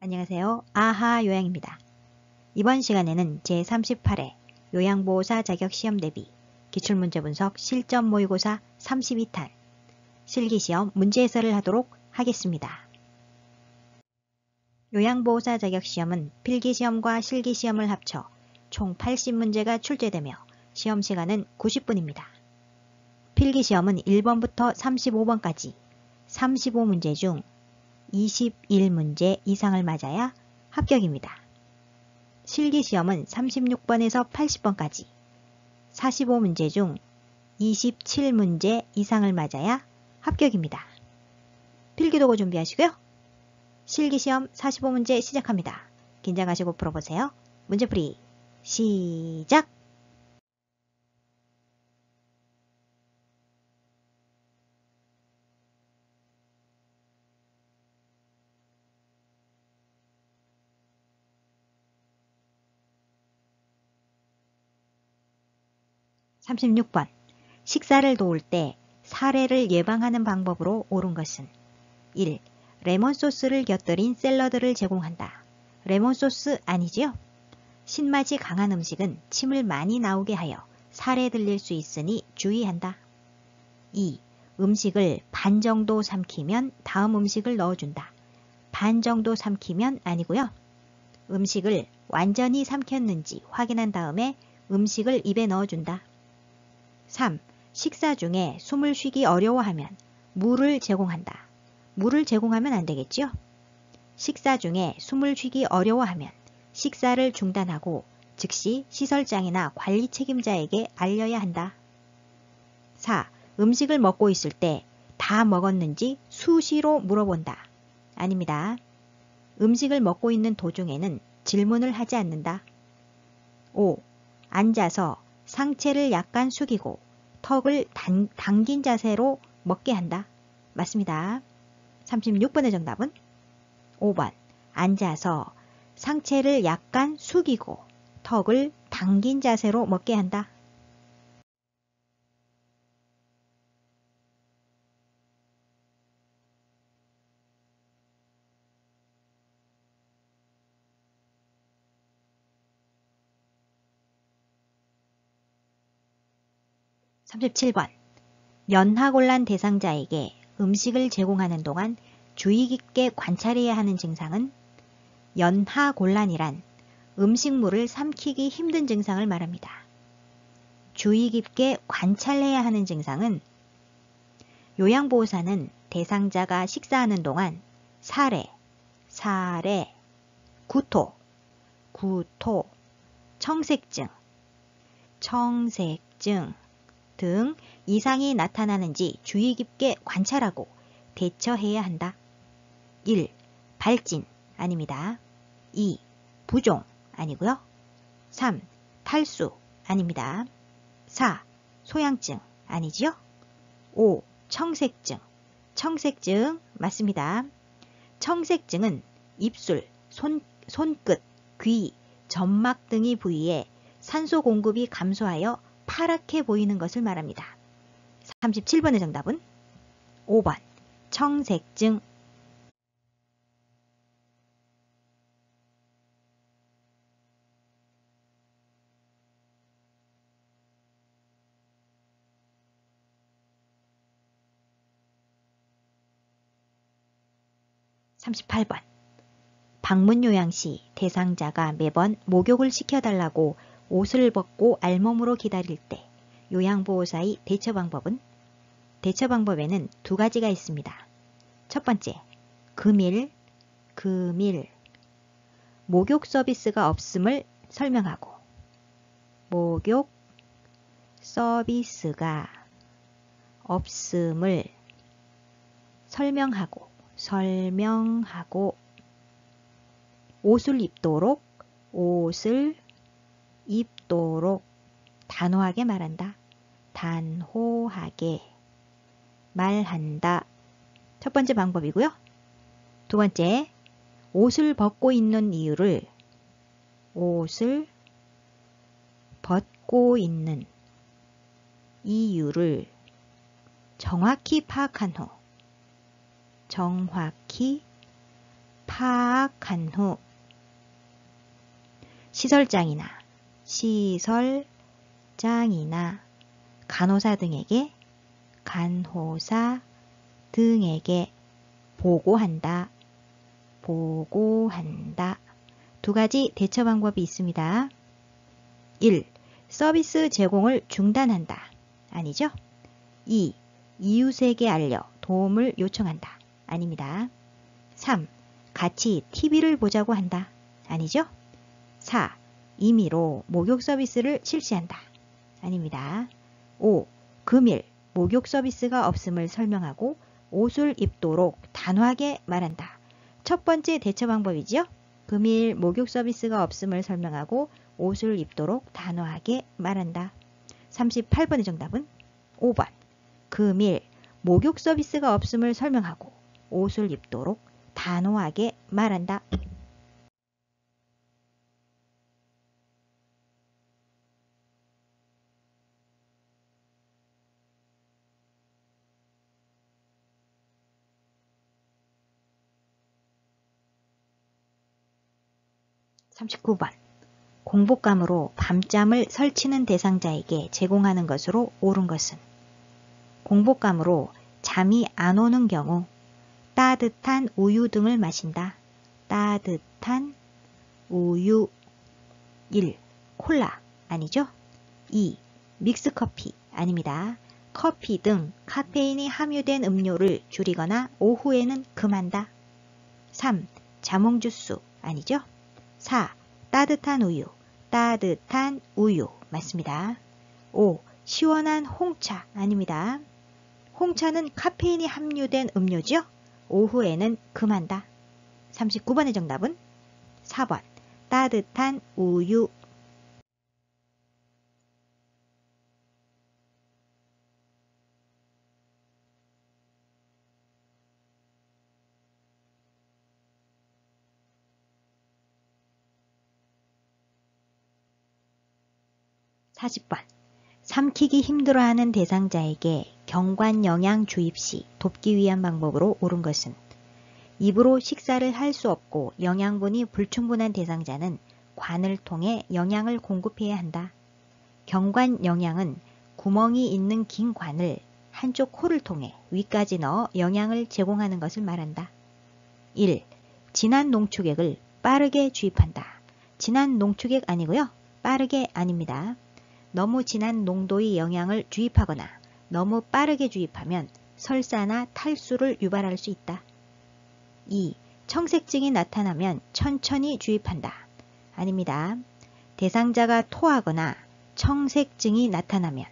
안녕하세요. 아하 요양입니다. 이번 시간에는 제38회 요양보호사 자격시험 대비 기출문제 분석 실전 모의고사 32탄 실기시험 문제 해설을 하도록 하겠습니다. 요양보호사 자격시험은 필기시험과 실기시험을 합쳐 총 80문제가 출제되며 시험시간은 90분입니다. 필기시험은 1번부터 35번까지 35문제 중 21문제 이상을 맞아야 합격입니다. 실기시험은 36번에서 80번까지 45문제 중 27문제 이상을 맞아야 합격입니다. 필기도구 준비하시고요. 실기시험 45문제 시작합니다. 긴장하시고 풀어보세요. 문제풀이 시작! (36번) 식사를 도울 때 사례를 예방하는 방법으로 옳은 것은 1. 레몬소스를 곁들인 샐러드를 제공한다. 레몬소스 아니지요? 신맛이 강한 음식은 침을 많이 나오게 하여 살에 들릴 수 있으니 주의한다. 2. 음식을 반 정도 삼키면 다음 음식을 넣어준다. 반 정도 삼키면 아니고요. 음식을 완전히 삼켰는지 확인한 다음에 음식을 입에 넣어준다. 3. 식사 중에 숨을 쉬기 어려워하면 물을 제공한다. 물을 제공하면 안 되겠지요? 식사 중에 숨을 쉬기 어려워하면 식사를 중단하고 즉시 시설장이나 관리 책임자에게 알려야 한다. 4. 음식을 먹고 있을 때 다 먹었는지 수시로 물어본다. 아닙니다. 음식을 먹고 있는 도중에는 질문을 하지 않는다. 5. 앉아서 상체를 약간 숙이고 턱을 당긴 자세로 먹게 한다. 맞습니다. 36번의 정답은 5번. 앉아서 상체를 약간 숙이고 턱을 당긴 자세로 먹게 한다. (37번) 면하곤란 대상자에게 음식을 제공하는 동안 주의 깊게 관찰해야 하는 증상은 연하곤란이란 음식물을 삼키기 힘든 증상을 말합니다. 주의 깊게 관찰해야 하는 증상은 요양보호사는 대상자가 식사하는 동안 사례, 구토, 청색증 등 이상이 나타나는지 주의 깊게 관찰하고 대처해야 한다. 1. 발진 아닙니다. 2. 부종 아니고요. 3. 탈수 아닙니다. 4. 소양증 아니지요? 5. 청색증 맞습니다. 청색증은 입술, 손끝, 귀, 점막 등의 부위에 산소 공급이 감소하여 파랗게 보이는 것을 말합니다. 37번의 정답은 5번 청색증. (38번) 방문 요양 시 대상자가 매번 목욕을 시켜달라고 옷을 벗고 알몸으로 기다릴 때 요양보호사의 대처 방법은? 대처 방법에는 두 가지가 있습니다. 첫 번째, 금일, 목욕 서비스가 없음을 설명하고 목욕 서비스가 없음을 설명하고 옷을 입도록 단호하게 말한다. 단호하게 말한다. 첫 번째 방법이고요. 두 번째, 옷을 벗고 있는 이유를 정확히 파악한 후 시설장이나 간호사 등에게 보고한다. 두 가지 대처 방법이 있습니다. 1. 서비스 제공을 중단한다. 아니죠? 2. 이웃에게 알려 도움을 요청한다. 아닙니다. 3. 같이 TV를 보자고 한다. 아니죠? 4. 임의로 목욕 서비스를 실시한다. 아닙니다. 5. 금일 목욕 서비스가 없음을 설명하고 옷을 입도록 단호하게 말한다. 첫 번째 대처 방법이죠. 금일 목욕 서비스가 없음을 설명하고 옷을 입도록 단호하게 말한다. 38번의 정답은 5번. 금일 목욕 서비스가 없음을 설명하고 옷을 입도록 단호하게 말한다. 39번. 공복감으로 밤잠을 설치는 대상자에게 제공하는 것으로 옳은 것은 공복감으로 잠이 안 오는 경우 따뜻한 우유 등을 마신다. 따뜻한 우유. 1. 콜라 아니죠? 2. 믹스커피 아닙니다. 커피 등 카페인이 함유된 음료를 줄이거나 오후에는 금한다. 3. 자몽주스 아니죠? 4. 따뜻한 우유 맞습니다. 5. 시원한 홍차 아닙니다. 홍차는 카페인이 함유된 음료죠? 오후에는 금한다. 39번의 정답은 4번. 따뜻한 우유. 40번. 삼키기 힘들어하는 대상자에게 경관 영양 주입 시 돕기 위한 방법으로 옳은 것은 입으로 식사를 할 수 없고 영양분이 불충분한 대상자는 관을 통해 영양을 공급해야 한다. 경관 영양은 구멍이 있는 긴 관을 한쪽 코를 통해 위까지 넣어 영양을 제공하는 것을 말한다. 1. 진한 농축액을 빠르게 주입한다. 진한 농축액 아니고요. 빠르게 아닙니다. 너무 진한 농도의 영양을 주입하거나 너무 빠르게 주입하면 설사나 탈수를 유발할 수 있다. 2. 청색증이 나타나면 천천히 주입한다. 아닙니다. 대상자가 토하거나 청색증이 나타나면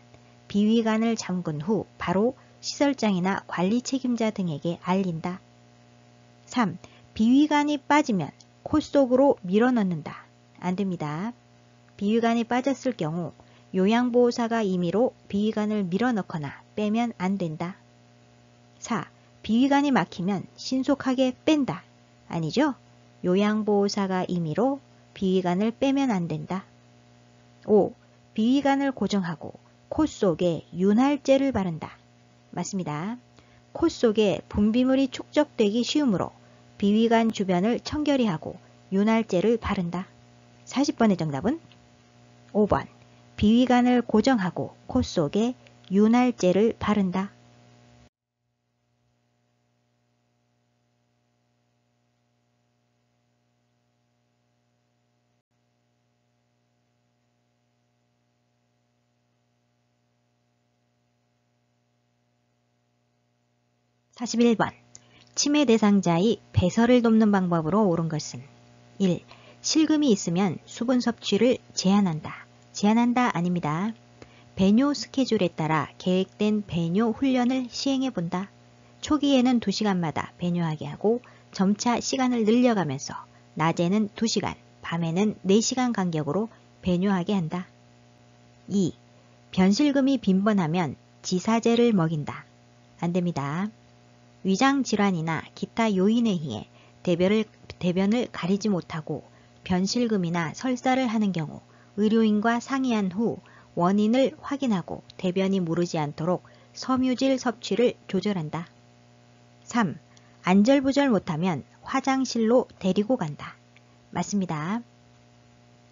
비위관을 잠근 후 바로 시설장이나 관리 책임자 등에게 알린다. 3. 비위관이 빠지면 코 속으로 밀어넣는다. 안됩니다. 비위관이 빠졌을 경우 요양보호사가 임의로 비위관을 밀어넣거나 빼면 안된다. 4. 비위관이 막히면 신속하게 뺀다. 아니죠? 요양보호사가 임의로 비위관을 빼면 안된다. 5. 비위관을 고정하고 코 속에 윤활제를 바른다. 맞습니다. 코 속에 분비물이 축적되기 쉬우므로 비위관 주변을 청결히 하고 윤활제를 바른다. 40번의 정답은 5번. 비위관을 고정하고 코 속에 윤활제를 바른다. 41번. 치매 대상자의 배설을 돕는 방법으로 옳은 것은 1. 실금이 있으면 수분 섭취를 제한한다. 제한한다 아닙니다. 배뇨 스케줄에 따라 계획된 배뇨 훈련을 시행해 본다. 초기에는 2시간마다 배뇨하게 하고 점차 시간을 늘려가면서 낮에는 2시간, 밤에는 4시간 간격으로 배뇨하게 한다. 2. 변실금이 빈번하면 지사제를 먹인다. 안됩니다. 위장질환이나 기타 요인에 의해 대변을 가리지 못하고 변실금이나 설사를 하는 경우 의료인과 상의한 후 원인을 확인하고 대변이 무르지 않도록 섬유질 섭취를 조절한다. 3. 안절부절 못하면 화장실로 데리고 간다. 맞습니다.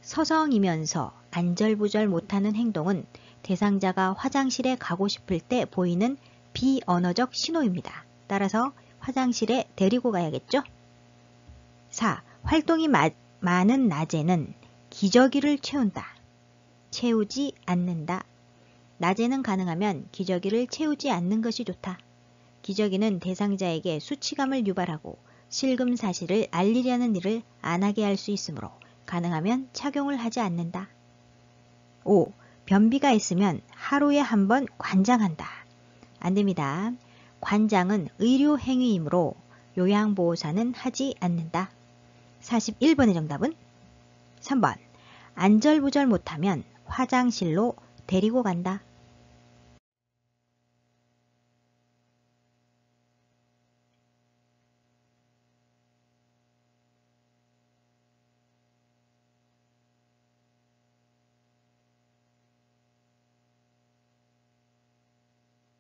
서성이면서 안절부절 못하는 행동은 대상자가 화장실에 가고 싶을 때 보이는 비언어적 신호입니다. 따라서 화장실에 데리고 가야겠죠? 4. 활동이 많은 낮에는 기저귀를 채운다. 채우지 않는다. 낮에는 가능하면 기저귀를 채우지 않는 것이 좋다. 기저귀는 대상자에게 수치감을 유발하고 실금 사실을 알리려는 일을 안 하게 할 수 있으므로 가능하면 착용을 하지 않는다. 5. 변비가 있으면 하루에 한 번 관장한다. 안 됩니다. 관장은 의료 행위이므로 요양보호사는 하지 않는다. 41번의 정답은 3번. 안절부절 못하면 화장실로 데리고 간다.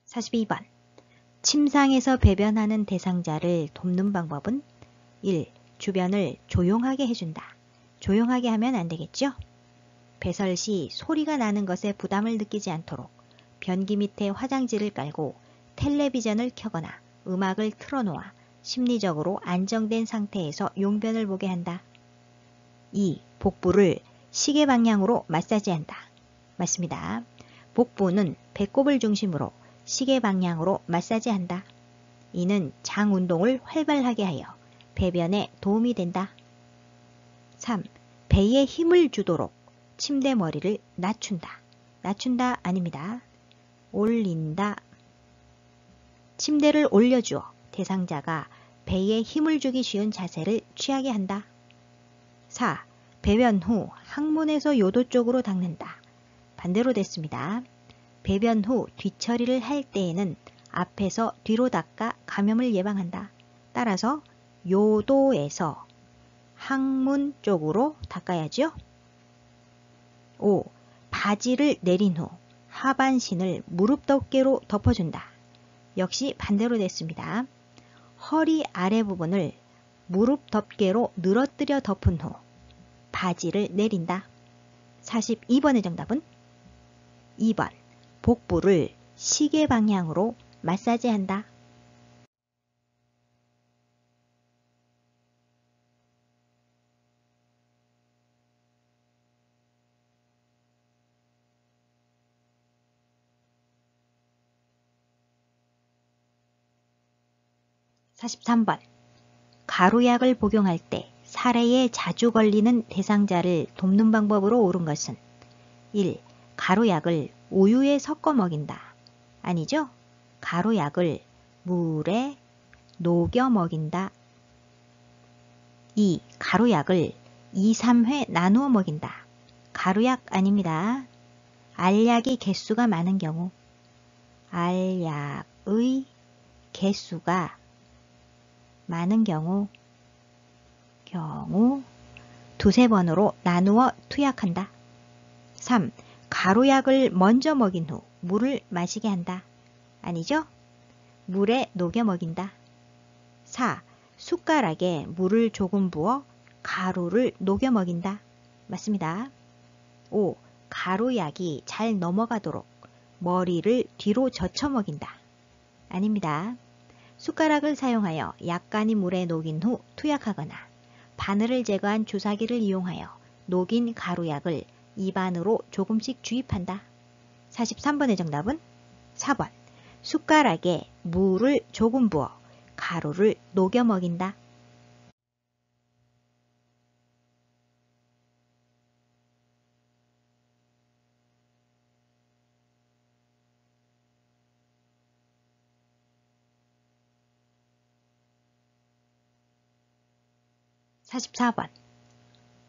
사 42번. 침상에서 배변하는 대상자를 돕는 방법은 1. 주변을 조용하게 해준다. 조용하게 하면 안 되겠죠? 배설 시 소리가 나는 것에 부담을 느끼지 않도록 변기 밑에 화장지를 깔고 텔레비전을 켜거나 음악을 틀어놓아 심리적으로 안정된 상태에서 용변을 보게 한다. 2. 복부를 시계 방향으로 마사지한다. 맞습니다. 복부는 배꼽을 중심으로 시계 방향으로 마사지한다. 이는 장 운동을 활발하게 하여 배변에 도움이 된다. 3. 배에 힘을 주도록 침대 머리를 낮춘다. 낮춘다 아닙니다. 올린다. 침대를 올려주어 대상자가 배에 힘을 주기 쉬운 자세를 취하게 한다. 4. 배변 후 항문에서 요도 쪽으로 닦는다. 반대로 됐습니다. 배변 후 뒤처리를 할 때에는 앞에서 뒤로 닦아 감염을 예방한다. 따라서 요도에서 항문 쪽으로 닦아야죠. 5. 바지를 내린 후 하반신을 무릎 덮개로 덮어준다. 역시 반대로 됐습니다. 허리 아래 부분을 무릎 덮개로 늘어뜨려 덮은 후 바지를 내린다. 42번의 정답은 2번. 복부를 시계 방향으로 마사지한다. 사 43번. 가루약을 복용할 때 사례에 자주 걸리는 대상자를 돕는 방법으로 옳은 것은 1. 가루약을 우유에 섞어 먹인다. 아니죠? 가루약을 물에 녹여 먹인다. 2. 가루약을 2, 3회 나누어 먹인다. 가루약 아닙니다. 알약이 개수가 많은 경우, 알약의 개수가 많은 경우 두세 번으로 나누어 투약한다. 3. 가루약을 먼저 먹인 후 물을 마시게 한다. 아니죠? 물에 녹여 먹인다. 4. 숟가락에 물을 조금 부어 가루를 녹여 먹인다. 맞습니다. 5. 가루약이 잘 넘어가도록 머리를 뒤로 젖혀 먹인다. 아닙니다. 숟가락을 사용하여 약간의 물에 녹인 후 투약하거나 바늘을 제거한 주사기를 이용하여 녹인 가루약을 입안으로 조금씩 주입한다. 43번의 정답은 4번. 숟가락에 물을 조금 부어 가루를 녹여 먹인다. 사 44번.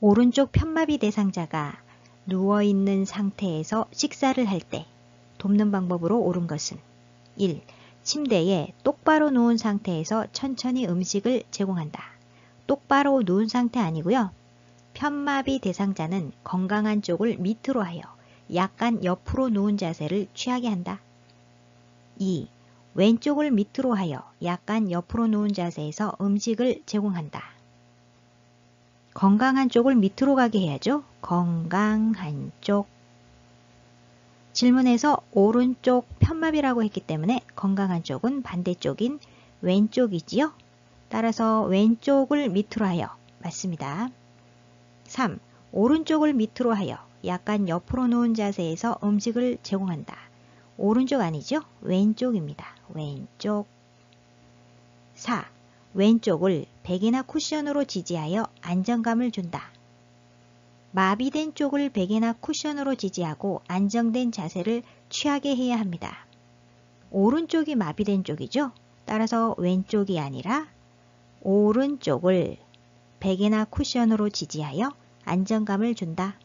오른쪽 편마비 대상자가 누워있는 상태에서 식사를 할 때 돕는 방법으로 옳은 것은 1. 침대에 똑바로 누운 상태에서 천천히 음식을 제공한다. 똑바로 누운 상태 아니고요. 편마비 대상자는 건강한 쪽을 밑으로 하여 약간 옆으로 누운 자세를 취하게 한다. 2. 왼쪽을 밑으로 하여 약간 옆으로 누운 자세에서 음식을 제공한다. 건강한 쪽을 밑으로 가게 해야죠. 건강한 쪽. 질문에서 오른쪽 편마비라고 했기 때문에 건강한 쪽은 반대쪽인 왼쪽이지요. 따라서 왼쪽을 밑으로 하여 맞습니다. 3. 오른쪽을 밑으로 하여 약간 옆으로 누운 자세에서 음식을 제공한다. 오른쪽 아니죠? 왼쪽입니다. 왼쪽. 4. 왼쪽을 베개나 쿠션으로 지지하여 안정감을 준다. 마비된 쪽을 베개나 쿠션으로 지지하고 안정된 자세를 취하게 해야 합니다. 오른쪽이 마비된 쪽이죠? 따라서 왼쪽이 아니라 오른쪽을 베개나 쿠션으로 지지하여 안정감을 준다.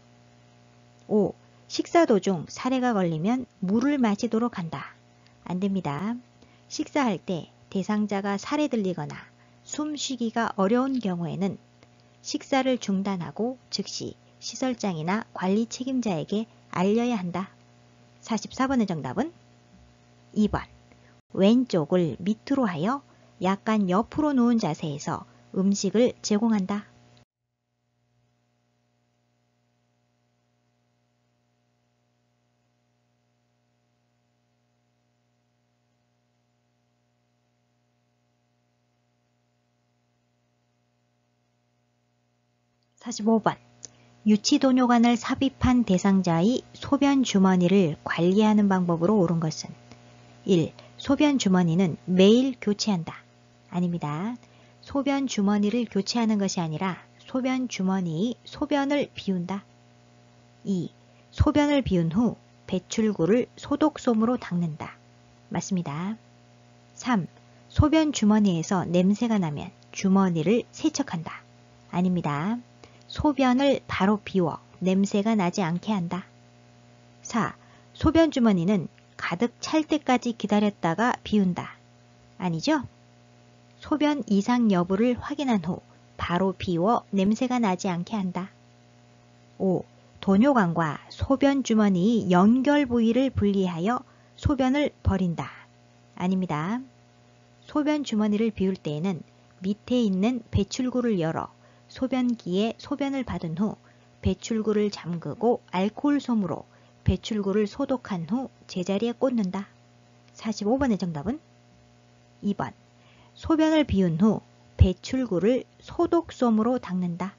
5. 식사 도중 사례가 걸리면 물을 마시도록 한다. 안 됩니다. 식사할 때 대상자가 사례 들리거나 숨 쉬기가 어려운 경우에는 식사를 중단하고 즉시 시설장이나 관리 책임자에게 알려야 한다. 44번의 정답은 2번. 왼쪽을 밑으로 하여 약간 옆으로 누운 자세에서 음식을 제공한다. 45번. 유치도뇨관을 삽입한 대상자의 소변 주머니를 관리하는 방법으로 옳은 것은 1. 소변 주머니는 매일 교체한다. 아닙니다. 소변 주머니를 교체하는 것이 아니라 소변 주머니의 소변을 비운다. 2. 소변을 비운 후 배출구를 소독솜으로 닦는다. 맞습니다. 3. 소변 주머니에서 냄새가 나면 주머니를 세척한다. 아닙니다. 소변을 바로 비워 냄새가 나지 않게 한다. 4. 소변 주머니는 가득 찰 때까지 기다렸다가 비운다. 아니죠? 소변 이상 여부를 확인한 후 바로 비워 냄새가 나지 않게 한다. 5. 도뇨관과 소변 주머니의 연결 부위를 분리하여 소변을 버린다. 아닙니다. 소변 주머니를 비울 때에는 밑에 있는 배출구를 열어 소변기에 소변을 받은 후 배출구를 잠그고 알코올솜으로 배출구를 소독한 후 제자리에 꽂는다. 45번의 정답은 2번. 소변을 비운 후 배출구를 소독솜으로 닦는다.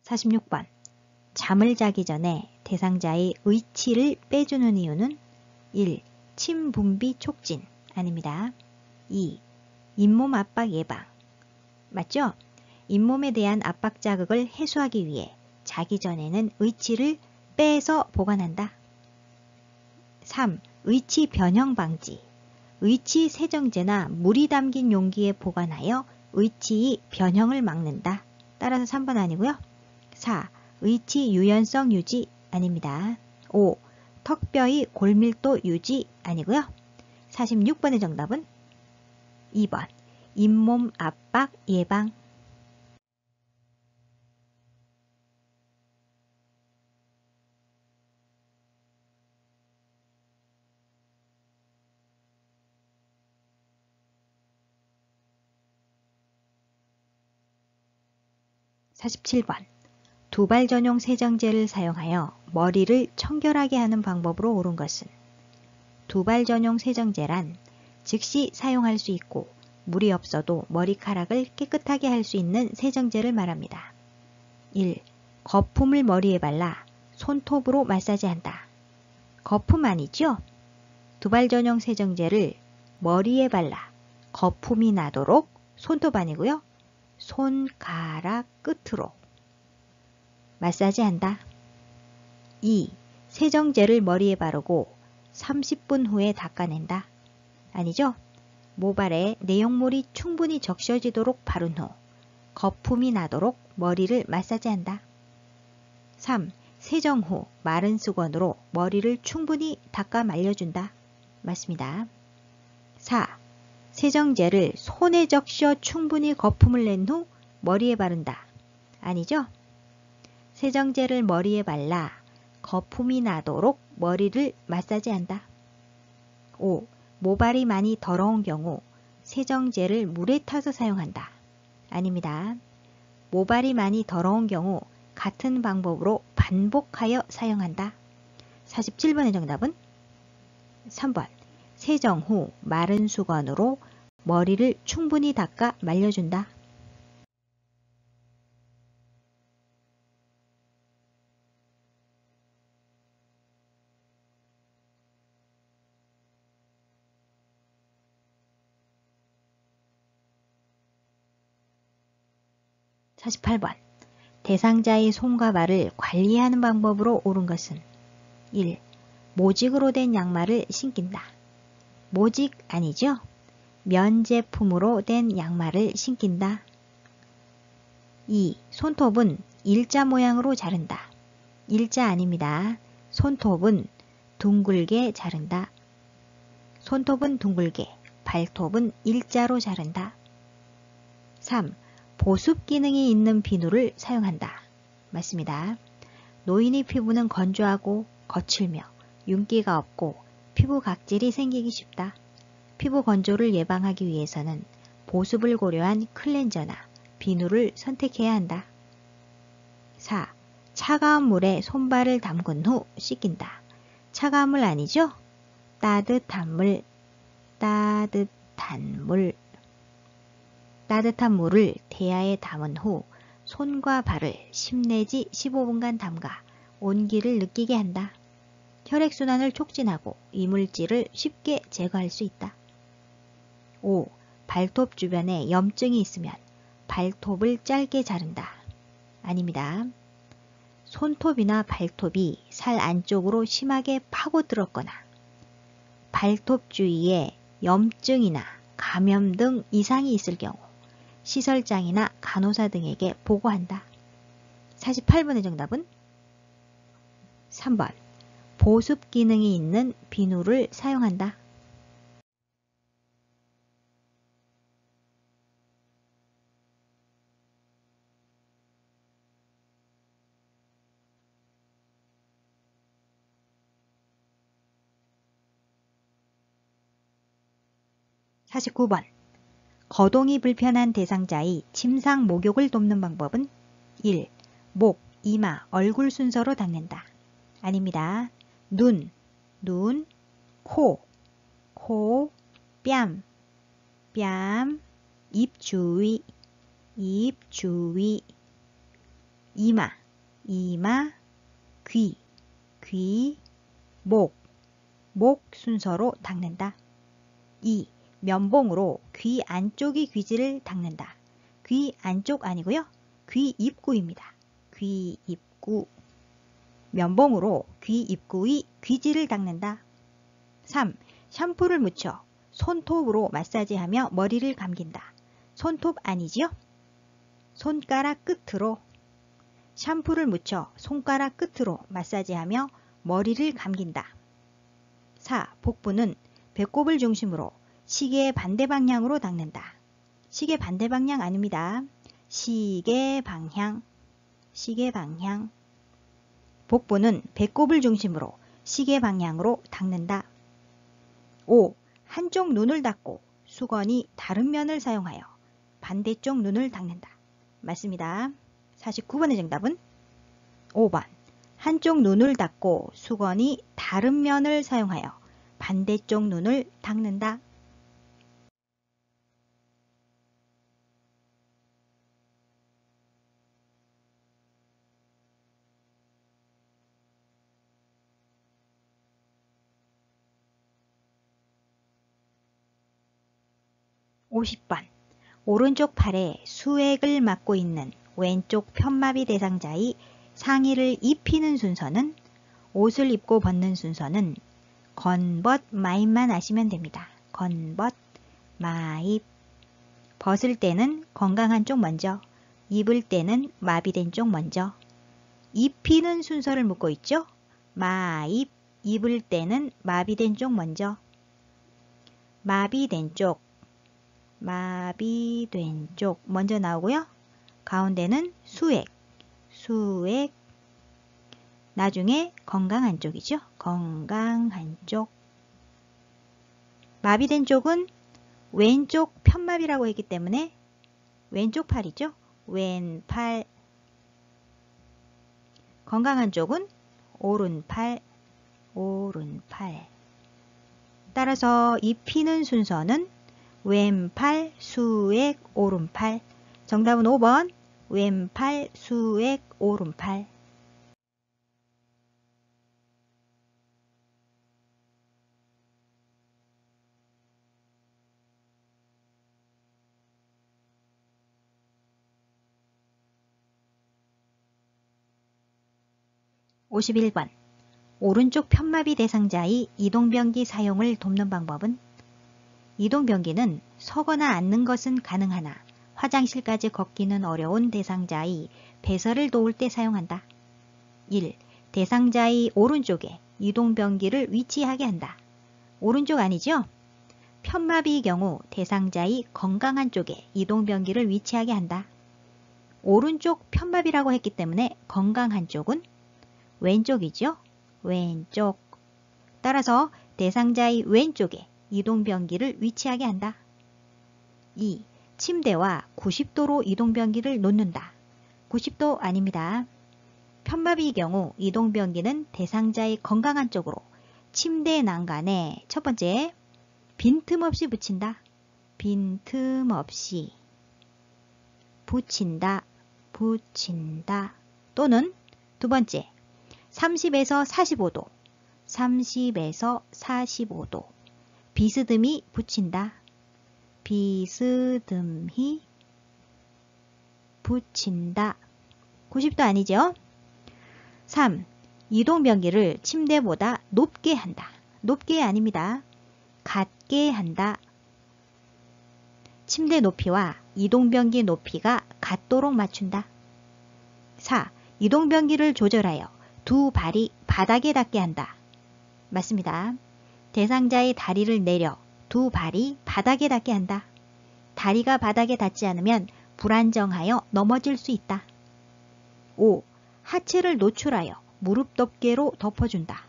46번. 잠을 자기 전에 대상자의 의치를 빼주는 이유는 1. 침 분비 촉진. 아닙니다. 2. 잇몸 압박 예방. 맞죠? 잇몸에 대한 압박 자극을 해소하기 위해 자기 전에는 의치를 빼서 보관한다. 3. 의치 변형 방지. 의치 세정제나 물이 담긴 용기에 보관하여 의치의 변형을 막는다. 따라서 3번 아니고요. 4. 의치 유연성 유지. 아닙니다. 5. 턱뼈의 골밀도 유지. 아니고요. 46번의 정답은 2번. 잇몸 압박 예방. 47번. 두발 전용 세정제를 사용하여 머리를 청결하게 하는 방법으로 옳은 것은 두발 전용 세정제란 즉시 사용할 수 있고 물이 없어도 머리카락을 깨끗하게 할 수 있는 세정제를 말합니다. 1. 거품을 머리에 발라 손톱으로 마사지한다. 거품 아니죠? 두발 전용 세정제를 머리에 발라 거품이 나도록 손톱 아니고요. 손가락 끝으로 마사지한다. 2. 세정제를 머리에 바르고 30분 후에 닦아낸다. 아니죠? 모발에 내용물이 충분히 적셔지도록 바른 후 거품이 나도록 머리를 마사지한다. 3. 세정 후 마른 수건으로 머리를 충분히 닦아 말려준다. 맞습니다. 4. 세정제를 손에 적셔 충분히 거품을 낸 후 머리에 바른다. 아니죠? 세정제를 머리에 발라 거품이 나도록 머리를 마사지한다. 5. 모발이 많이 더러운 경우 세정제를 물에 타서 사용한다. 아닙니다. 모발이 많이 더러운 경우 같은 방법으로 반복하여 사용한다. 47번의 정답은 3번. 세정 후 마른 수건으로 머리를 충분히 닦아 말려준다. 48번. 대상자의 손과 발을 관리하는 방법으로 옳은 것은 1. 모직으로 된 양말을 신긴다. 모직 아니죠? 면 제품으로 된 양말을 신긴다. 2. 손톱은 일자 모양으로 자른다. 일자 아닙니다. 손톱은 둥글게 자른다. 손톱은 둥글게, 발톱은 일자로 자른다. 3. 보습 기능이 있는 비누를 사용한다. 맞습니다. 노인의 피부는 건조하고 거칠며 윤기가 없고 피부 각질이 생기기 쉽다. 피부 건조를 예방하기 위해서는 보습을 고려한 클렌저나 비누를 선택해야 한다. 4. 차가운 물에 손발을 담근 후 씻긴다. 차가운 물 아니죠? 따뜻한 물, 따뜻한 물. 따뜻한 물을 대야에 담은 후 손과 발을 10 내지 15분간 담가 온기를 느끼게 한다. 혈액순환을 촉진하고 이물질을 쉽게 제거할 수 있다. 5. 발톱 주변에 염증이 있으면 발톱을 짧게 자른다. 아닙니다. 손톱이나 발톱이 살 안쪽으로 심하게 파고들었거나 발톱 주위에 염증이나 감염 등 이상이 있을 경우 시설장이나 간호사 등에게 보고한다. 48번의 정답은 3번. 보습 기능이 있는 비누를 사용한다. 49번. 거동이 불편한 대상자의 침상 목욕을 돕는 방법은 1. 목, 이마, 얼굴 순서로 닦는다. 아닙니다. 눈, 코, 뺨, 입 주위, 이마, 귀, 목 순서로 닦는다. 2. 면봉으로 귀 안쪽의 귀지를 닦는다. 귀 안쪽 아니고요. 귀 입구입니다. 귀 입구. 면봉으로 귀 입구의 귀지를 닦는다. 3. 샴푸를 묻혀 손톱으로 마사지하며 머리를 감긴다. 손톱 아니지요? 손가락 끝으로. 샴푸를 묻혀 손가락 끝으로 마사지하며 머리를 감긴다. 4. 복부는 배꼽을 중심으로 시계 반대 방향으로 닦는다. 시계 반대 방향 아닙니다. 시계 방향. 복부는 배꼽을 중심으로 시계 방향으로 닦는다. 5. 한쪽 눈을 닫고 수건이 다른 면을 사용하여 반대쪽 눈을 닦는다. 맞습니다. 49번의 정답은 5번. 한쪽 눈을 닫고 수건이 다른 면을 사용하여 반대쪽 눈을 닦는다. 50번. 오른쪽 팔에 수액을 맡고 있는 왼쪽 편마비 대상자의 상의를 입히는 순서는 옷을 입고 벗는 순서는 건벗 마입만 아시면 됩니다. 건벗 마입. 벗을 때는 건강한 쪽 먼저, 입을 때는 마비된 쪽 먼저. 입히는 순서를 묻고 있죠. 마입. 입을 때는 마비된 쪽 먼저. 마비된 쪽, 마비된 쪽 먼저 나오고요. 가운데는 수액, 수액, 나중에 건강한 쪽이죠. 건강한 쪽. 마비된 쪽은 왼쪽 편마비라고 했기 때문에 왼쪽 팔이죠. 왼팔. 건강한 쪽은 오른팔, 오른팔. 따라서 입히는 순서는 왼팔, 수액, 오른팔. 정답은 5번 왼팔, 수액, 오른팔. (51번) 오른쪽 편마비 대상자의 이동변기 사용을 돕는 방법은? 이동변기는 서거나 앉는 것은 가능하나 화장실까지 걷기는 어려운 대상자의 배설을 도울 때 사용한다. 1. 대상자의 오른쪽에 이동변기를 위치하게 한다. 오른쪽 아니죠? 편마비의 경우 대상자의 건강한 쪽에 이동변기를 위치하게 한다. 오른쪽 편마비라고 했기 때문에 건강한 쪽은 왼쪽이죠? 왼쪽. 따라서 대상자의 왼쪽에 이동변기를 위치하게 한다. 2. 침대와 90도로 이동변기를 놓는다. 90도 아닙니다. 편마비의 경우 이동변기는 대상자의 건강한 쪽으로 침대 난간에 첫 번째 빈틈없이 붙인다. 빈틈없이 붙인다. 붙인다. 또는 두 번째 30에서 45도 30에서 45도 비스듬히 붙인다. 비스듬히 붙인다. 90도 아니죠? 3. 이동변기를 침대보다 높게 한다. 높게 아닙니다. 같게 한다. 침대 높이와 이동변기 높이가 같도록 맞춘다. 4. 이동변기를 조절하여 두 발이 바닥에 닿게 한다. 맞습니다. 대상자의 다리를 내려 두 발이 바닥에 닿게 한다. 다리가 바닥에 닿지 않으면 불안정하여 넘어질 수 있다. 5. 하체를 노출하여 무릎 덮개로 덮어준다.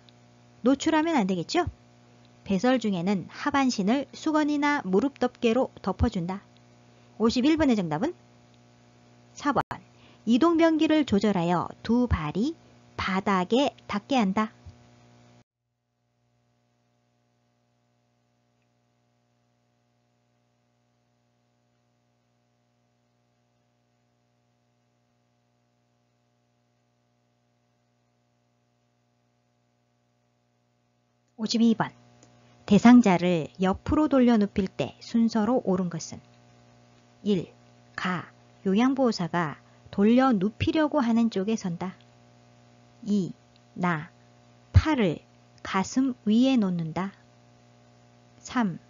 노출하면 안 되겠죠? 배설 중에는 하반신을 수건이나 무릎 덮개로 덮어준다. 51번의 정답은 4번. 이동변기를 조절하여 두 발이 바닥에 닿게 한다. (52번) 대상자를 옆으로 돌려 눕힐 때 순서로 옳은 것은? 1. 가, 요양보호사가 돌려 눕히려고 하는 쪽에 선다. 2. 나, 팔을 가슴 위에 놓는다. 3.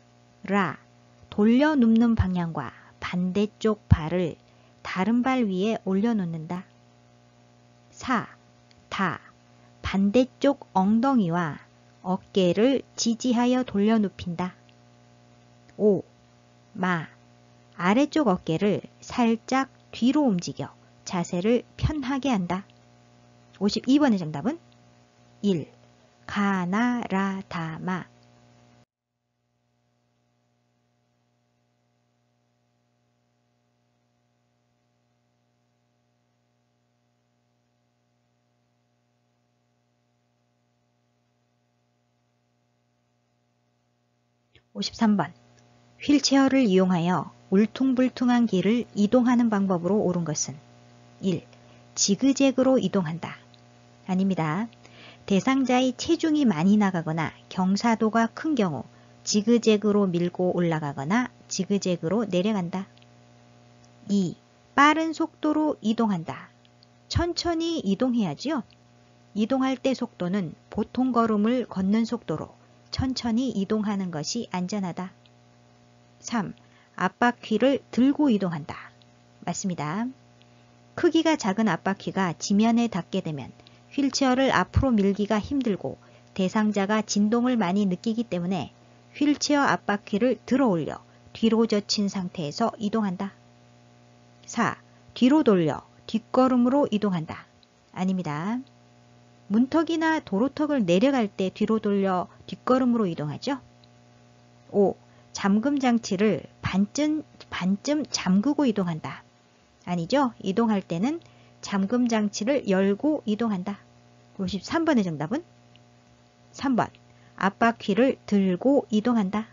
라, 돌려 눕는 방향과 반대쪽 발을 다른 발 위에 올려놓는다. 4. 다, 반대쪽 엉덩이와 어깨를 지지하여 돌려 눕힌다. 5. 마, 아래쪽 어깨를 살짝 뒤로 움직여 자세를 편하게 한다. 52번의 정답은 1. 가나라다마. (53번) 휠체어를 이용하여 울퉁불퉁한 길을 이동하는 방법으로 옳은 것은? 1. 지그재그로 이동한다. 아닙니다. 대상자의 체중이 많이 나가거나 경사도가 큰 경우 지그재그로 밀고 올라가거나 지그재그로 내려간다. 2. 빠른 속도로 이동한다. 천천히 이동해야지요. 이동할 때 속도는 보통 걸음을 걷는 속도로 천천히 이동하는 것이 안전하다. 3. 앞바퀴를 들고 이동한다. 맞습니다. 크기가 작은 앞바퀴가 지면에 닿게 되면 휠체어를 앞으로 밀기가 힘들고 대상자가 진동을 많이 느끼기 때문에 휠체어 앞바퀴를 들어 올려 뒤로 젖힌 상태에서 이동한다. 4. 뒤로 돌려 뒷걸음으로 이동한다. 아닙니다. 문턱이나 도로턱을 내려갈 때 뒤로 돌려 뒷걸음으로 이동하죠. 5. 잠금 장치를 반쯤 잠그고 이동한다. 아니죠. 이동할 때는 잠금 장치를 열고 이동한다. 53번의 정답은 3번. 앞바퀴를 들고 이동한다.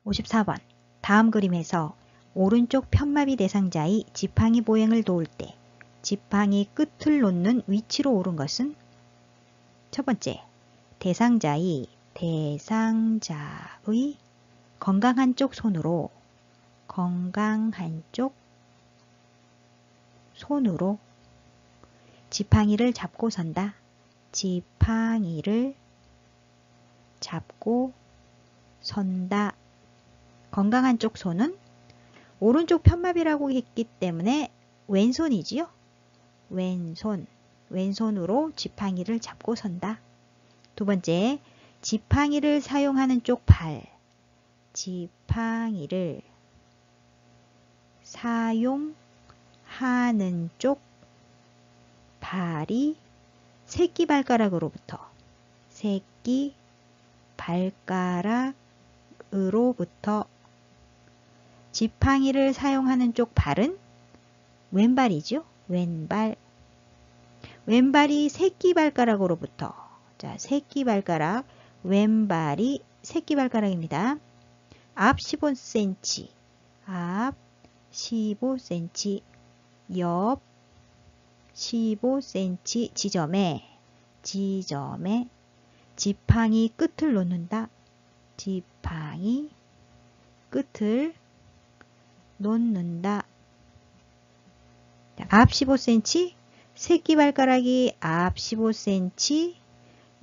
54번. 다음 그림에서 오른쪽 편마비 대상자의 지팡이 보행을 도울 때 지팡이 끝을 놓는 위치로 옳은 것은? 첫 번째, 대상자의 건강 한쪽 손으로 지팡이를 잡고 선다. 지팡이를 잡고 선다. 건강 한쪽 손은 오른쪽 편마비라고 했기 때문에 왼손이지요. 왼손으로 지팡이를 잡고 선다. 두 번째, 지팡이를 사용하는 쪽 지팡이를 사용하는 쪽 발이 새끼발가락으로부터 지팡이를 사용하는 쪽 발은 왼발이죠. 왼발이 새끼발가락으로부터, 자, 새끼발가락, 왼발이 새끼발가락입니다. 앞 15cm, 옆 15cm 지점에 지팡이 끝을 놓는다. 지팡이 끝을 놓는다. 앞 15cm, 새끼발가락이 앞 15cm,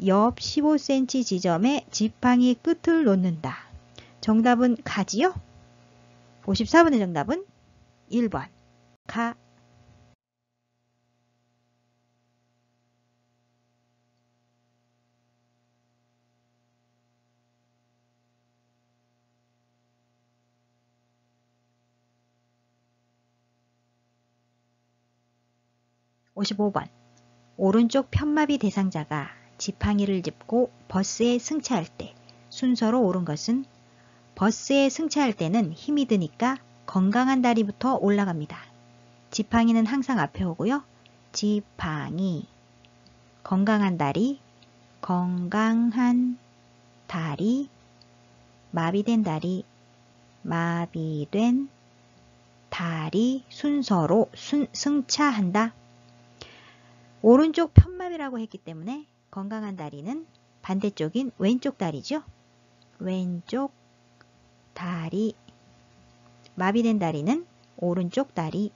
옆 15cm 지점에 지팡이 끝을 놓는다. 정답은 가지요? 54번의 정답은 1번. 가. 55번. 오른쪽 편마비 대상자가 지팡이를 짚고 버스에 승차할 때 순서로 옳은 것은? 버스에 승차할 때는 힘이 드니까 건강한 다리부터 올라갑니다. 지팡이는 항상 앞에 오고요. 지팡이, 건강한 다리, 마비된 다리 순서로 승차한다. 오른쪽 편마비라고 했기 때문에 건강한 다리는 반대쪽인 왼쪽 다리죠. 왼쪽 다리. 마비된 다리는 오른쪽 다리.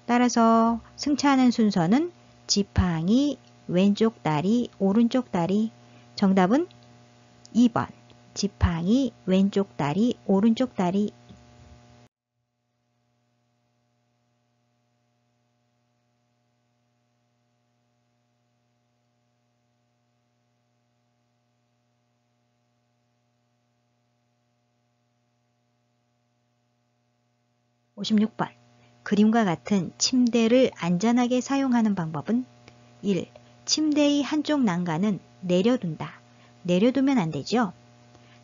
따라서 승차하는 순서는 지팡이, 왼쪽 다리, 오른쪽 다리. 정답은 2번. 지팡이, 왼쪽 다리, 오른쪽 다리. 56번. 그림과 같은 침대를 안전하게 사용하는 방법은? 1. 침대의 한쪽 난간은 내려둔다. 내려두면 안 되죠.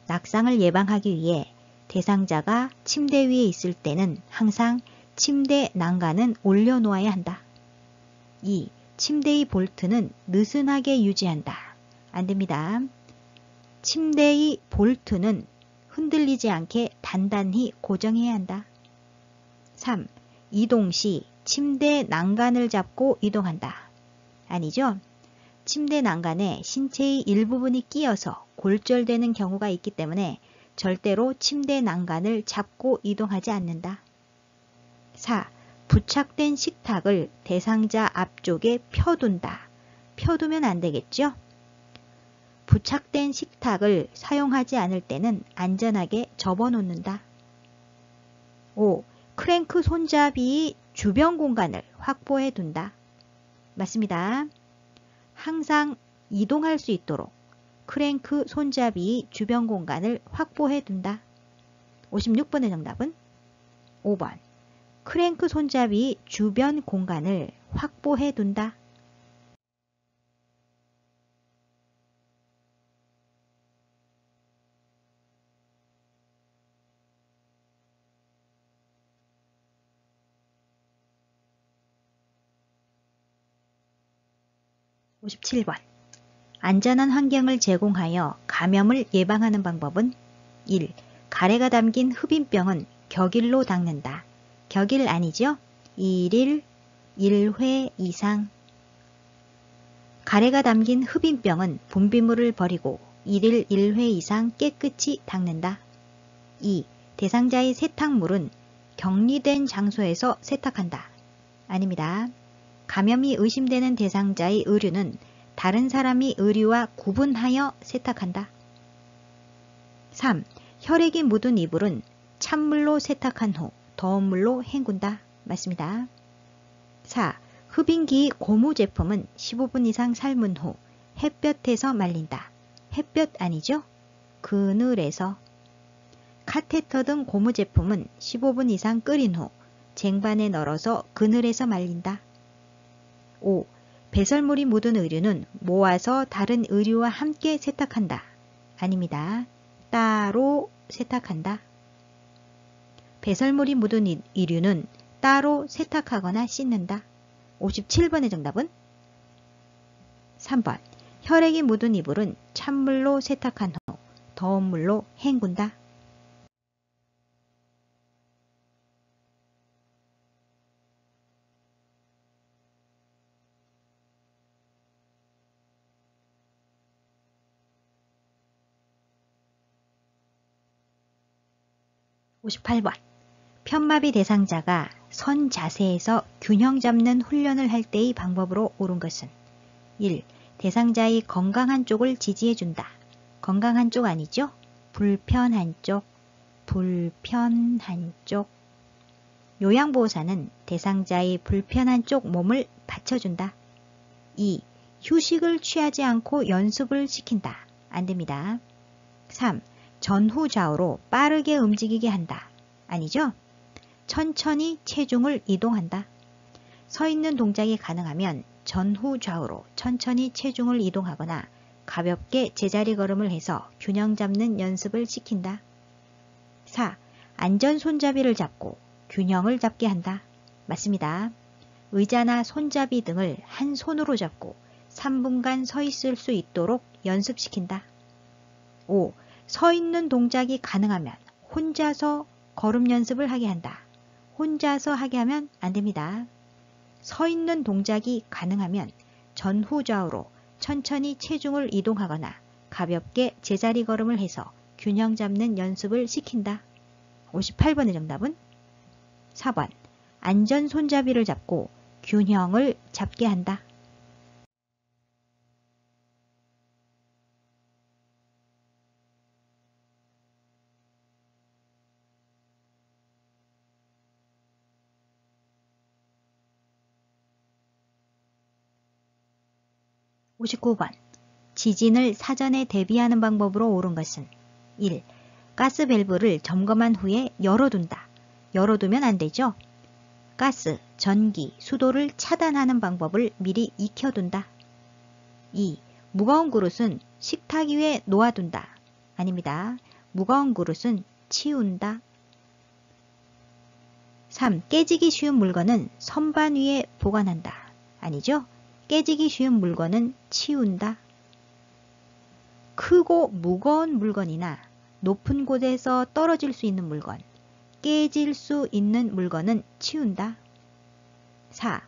낙상을 예방하기 위해 대상자가 침대 위에 있을 때는 항상 침대 난간은 올려놓아야 한다. 2. 침대의 볼트는 느슨하게 유지한다. 안 됩니다. 침대의 볼트는 흔들리지 않게 단단히 고정해야 한다. 3. 이동 시 침대 난간을 잡고 이동한다. 아니죠? 침대 난간에 신체의 일부분이 끼어서 골절되는 경우가 있기 때문에 절대로 침대 난간을 잡고 이동하지 않는다. 4. 부착된 식탁을 대상자 앞쪽에 펴둔다. 펴두면 안 되겠죠? 부착된 식탁을 사용하지 않을 때는 안전하게 접어놓는다. 5. 크랭크 손잡이의 주변 공간을 확보해 둔다. 맞습니다. 항상 이동할 수 있도록 크랭크 손잡이의 주변 공간을 확보해 둔다. 56번의 정답은 5번. 크랭크 손잡이의 주변 공간을 확보해 둔다. 57번. 안전한 환경을 제공하여 감염을 예방하는 방법은 1. 가래가 담긴 흡인병은 격일로 닦는다. 격일 아니죠? 1일 1회 이상. 가래가 담긴 흡인병은 분비물을 버리고 1일 1회 이상 깨끗이 닦는다. 2. 대상자의 세탁물은 격리된 장소에서 세탁한다. 아닙니다. 감염이 의심되는 대상자의 의류는 다른 사람의 의류와 구분하여 세탁한다. 3. 혈액이 묻은 이불은 찬물로 세탁한 후 더운 물로 헹군다. 맞습니다. 4. 흡인기 고무 제품은 15분 이상 삶은 후 햇볕에서 말린다. 햇볕 아니죠? 그늘에서. 카테터 등 고무 제품은 15분 이상 끓인 후 쟁반에 널어서 그늘에서 말린다. 5. 배설물이 묻은 의류는 모아서 다른 의류와 함께 세탁한다. 아닙니다. 따로 세탁한다. 배설물이 묻은 의류는 따로 세탁하거나 씻는다. 57번의 정답은 3번. 혈액이 묻은 이불은 찬물로 세탁한 후 더운 물로 헹군다. 58번. 편마비 대상자가 선 자세에서 균형 잡는 훈련을 할 때의 방법으로 옳은 것은 1. 대상자의 건강한 쪽을 지지해준다. 건강한 쪽 아니죠? 불편한 쪽, 불편한 쪽. 요양보호사는 대상자의 불편한 쪽 몸을 받쳐준다. 2. 휴식을 취하지 않고 연습을 시킨다. 안 됩니다. 3. 전후 좌우로 빠르게 움직이게 한다. 아니죠? 천천히 체중을 이동한다. 서 있는 동작이 가능하면 전후 좌우로 천천히 체중을 이동하거나 가볍게 제자리 걸음을 해서 균형 잡는 연습을 시킨다. 4. 안전 손잡이를 잡고 균형을 잡게 한다. 맞습니다. 의자나 손잡이 등을 한 손으로 잡고 3분간 서 있을 수 있도록 연습시킨다. 5. 서 있는 동작이 가능하면 혼자서 걸음 연습을 하게 한다. 혼자서 하게 하면 안 됩니다. 서 있는 동작이 가능하면 전후 좌우로 천천히 체중을 이동하거나 가볍게 제자리 걸음을 해서 균형 잡는 연습을 시킨다. 58번의 정답은 4번. 안전 손잡이를 잡고 균형을 잡게 한다. 59번. 지진을 사전에 대비하는 방법으로 옳은 것은 1. 가스 밸브를 점검한 후에 열어둔다. 열어두면 안 되죠? 가스, 전기, 수도를 차단하는 방법을 미리 익혀둔다. 2. 무거운 그릇은 식탁 위에 놓아둔다. 아닙니다. 무거운 그릇은 치운다. 3. 깨지기 쉬운 물건은 선반 위에 보관한다. 아니죠? 깨지기 쉬운 물건은 치운다. 크고 무거운 물건이나 높은 곳에서 떨어질 수 있는 물건, 깨질 수 있는 물건은 치운다. 4.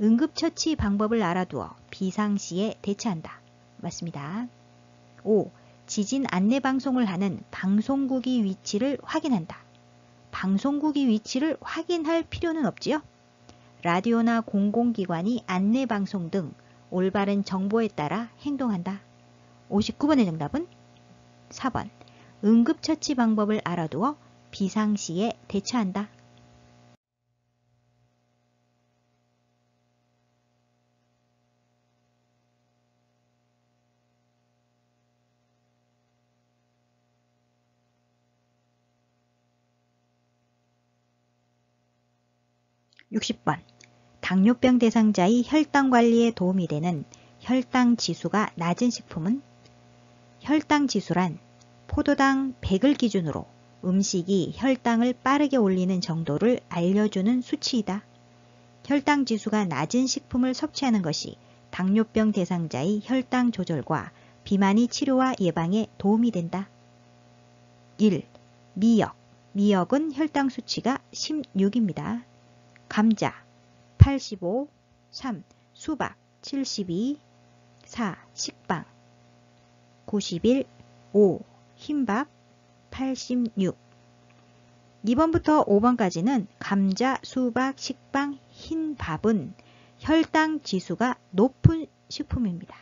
응급처치 방법을 알아두어 비상시에 대처한다. 맞습니다. 5. 지진 안내 방송을 하는 방송국의 위치를 확인한다. 방송국의 위치를 확인할 필요는 없지요? 라디오나 공공기관이 안내 방송 등 올바른 정보에 따라 행동한다. 59번의 정답은 4번. 응급처치 방법을 알아두어 비상시에 대처한다. 60번. 당뇨병 대상자의 혈당 관리에 도움이 되는 혈당 지수가 낮은 식품은? 혈당 지수란 포도당 100을 기준으로 음식이 혈당을 빠르게 올리는 정도를 알려주는 수치이다. 혈당 지수가 낮은 식품을 섭취하는 것이 당뇨병 대상자의 혈당 조절과 비만의 치료와 예방에 도움이 된다. 1. 미역. 미역은 혈당 수치가 16입니다. 감자 85, 3. 수박 72, 4. 식빵 91, 5. 흰밥 86. 2번부터 5번까지는 감자, 수박, 식빵, 흰밥은 혈당 지수가 높은 식품입니다.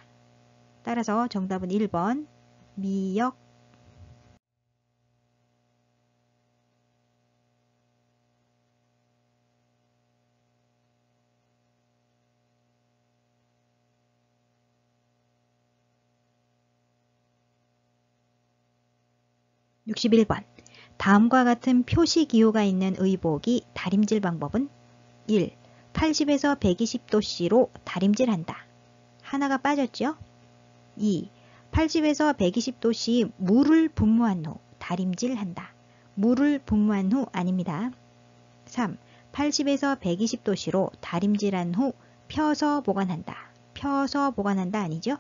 따라서 정답은 1번 미역. 61번. 다음과 같은 표시기호가 있는 의복이 다림질 방법은? 1. 80에서 120도씨로 다림질한다. 하나가 빠졌죠? 2. 80에서 120도씨 물을 분무한 후 다림질한다. 물을 분무한 후 아닙니다. 3. 80에서 120도씨로 다림질한 후 펴서 보관한다. 펴서 보관한다 아니죠?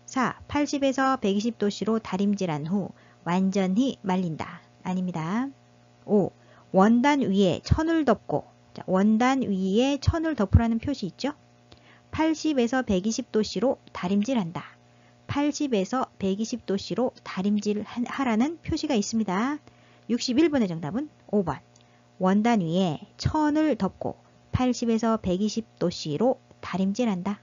4. 80에서 120도씨로 다림질한 후 완전히 말린다. 아닙니다. 5. 원단 위에 천을 덮고, 자, 원단 위에 천을 덮으라는 표시 있죠? 80에서 120도씨로 다림질한다. 80에서 120도씨로 다림질하라는 표시가 있습니다. 61번의 정답은 5번. 원단 위에 천을 덮고 80에서 120도씨로 다림질한다.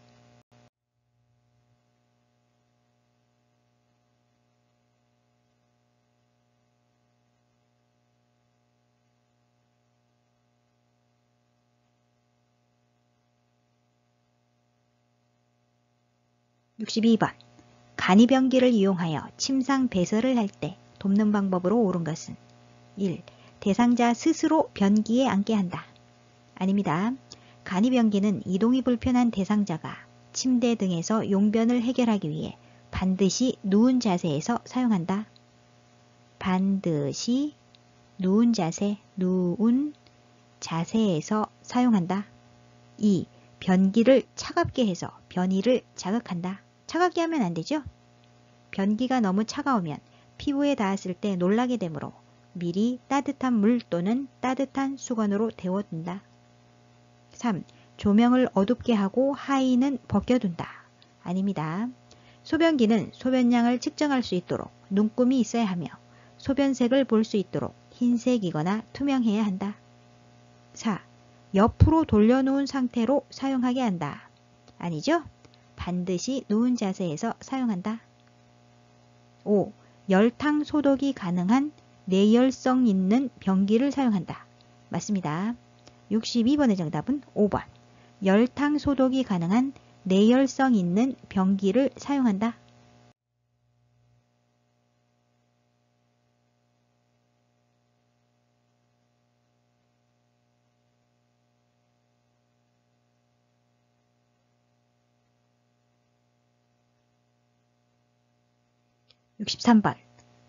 62번. 간이병기를 이용하여 침상 배설을 할 때 돕는 방법으로 옳은 것은? 1. 대상자 스스로 변기에 앉게 한다. 아닙니다. 간이병기는 이동이 불편한 대상자가 침대 등에서 용변을 해결하기 위해 반드시 누운 자세에서 사용한다. 반드시 누운 자세에서 사용한다. 2. 변기를 차갑게 해서 변이를 자극한다. 차갑게 하면 안 되죠? 변기가 너무 차가우면 피부에 닿았을 때 놀라게 되므로 미리 따뜻한 물 또는 따뜻한 수건으로 데워둔다. 3. 조명을 어둡게 하고 하의는 벗겨둔다. 아닙니다. 소변기는 소변량을 측정할 수 있도록 눈금이 있어야 하며 소변색을 볼 수 있도록 흰색이거나 투명해야 한다. 4. 옆으로 돌려놓은 상태로 사용하게 한다. 아니죠? 반드시 누운 자세에서 사용한다. 5. 열탕 소독이 가능한 내열성 있는 변기를 사용한다. 맞습니다. 62번의 정답은 5번. 열탕 소독이 가능한 내열성 있는 변기를 사용한다. 63번.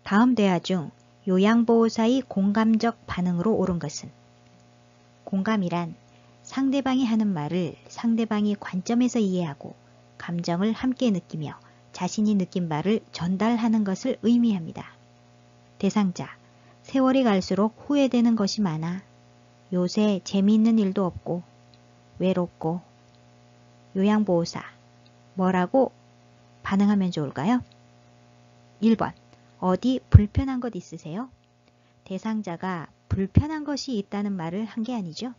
다음 대화 중 요양보호사의 공감적 반응으로 옳은 것은? 공감이란 상대방이 하는 말을 상대방이 관점에서 이해하고 감정을 함께 느끼며 자신이 느낀 바를 전달하는 것을 의미합니다. 대상자, 세월이 갈수록 후회되는 것이 많아. 요새 재미있는 일도 없고 외롭고. 요양보호사, 뭐라고 반응하면 좋을까요? 1번. 어디 불편한 것 있으세요? 대상자가 불편한 것이 있다는 말을 한 게 아니죠.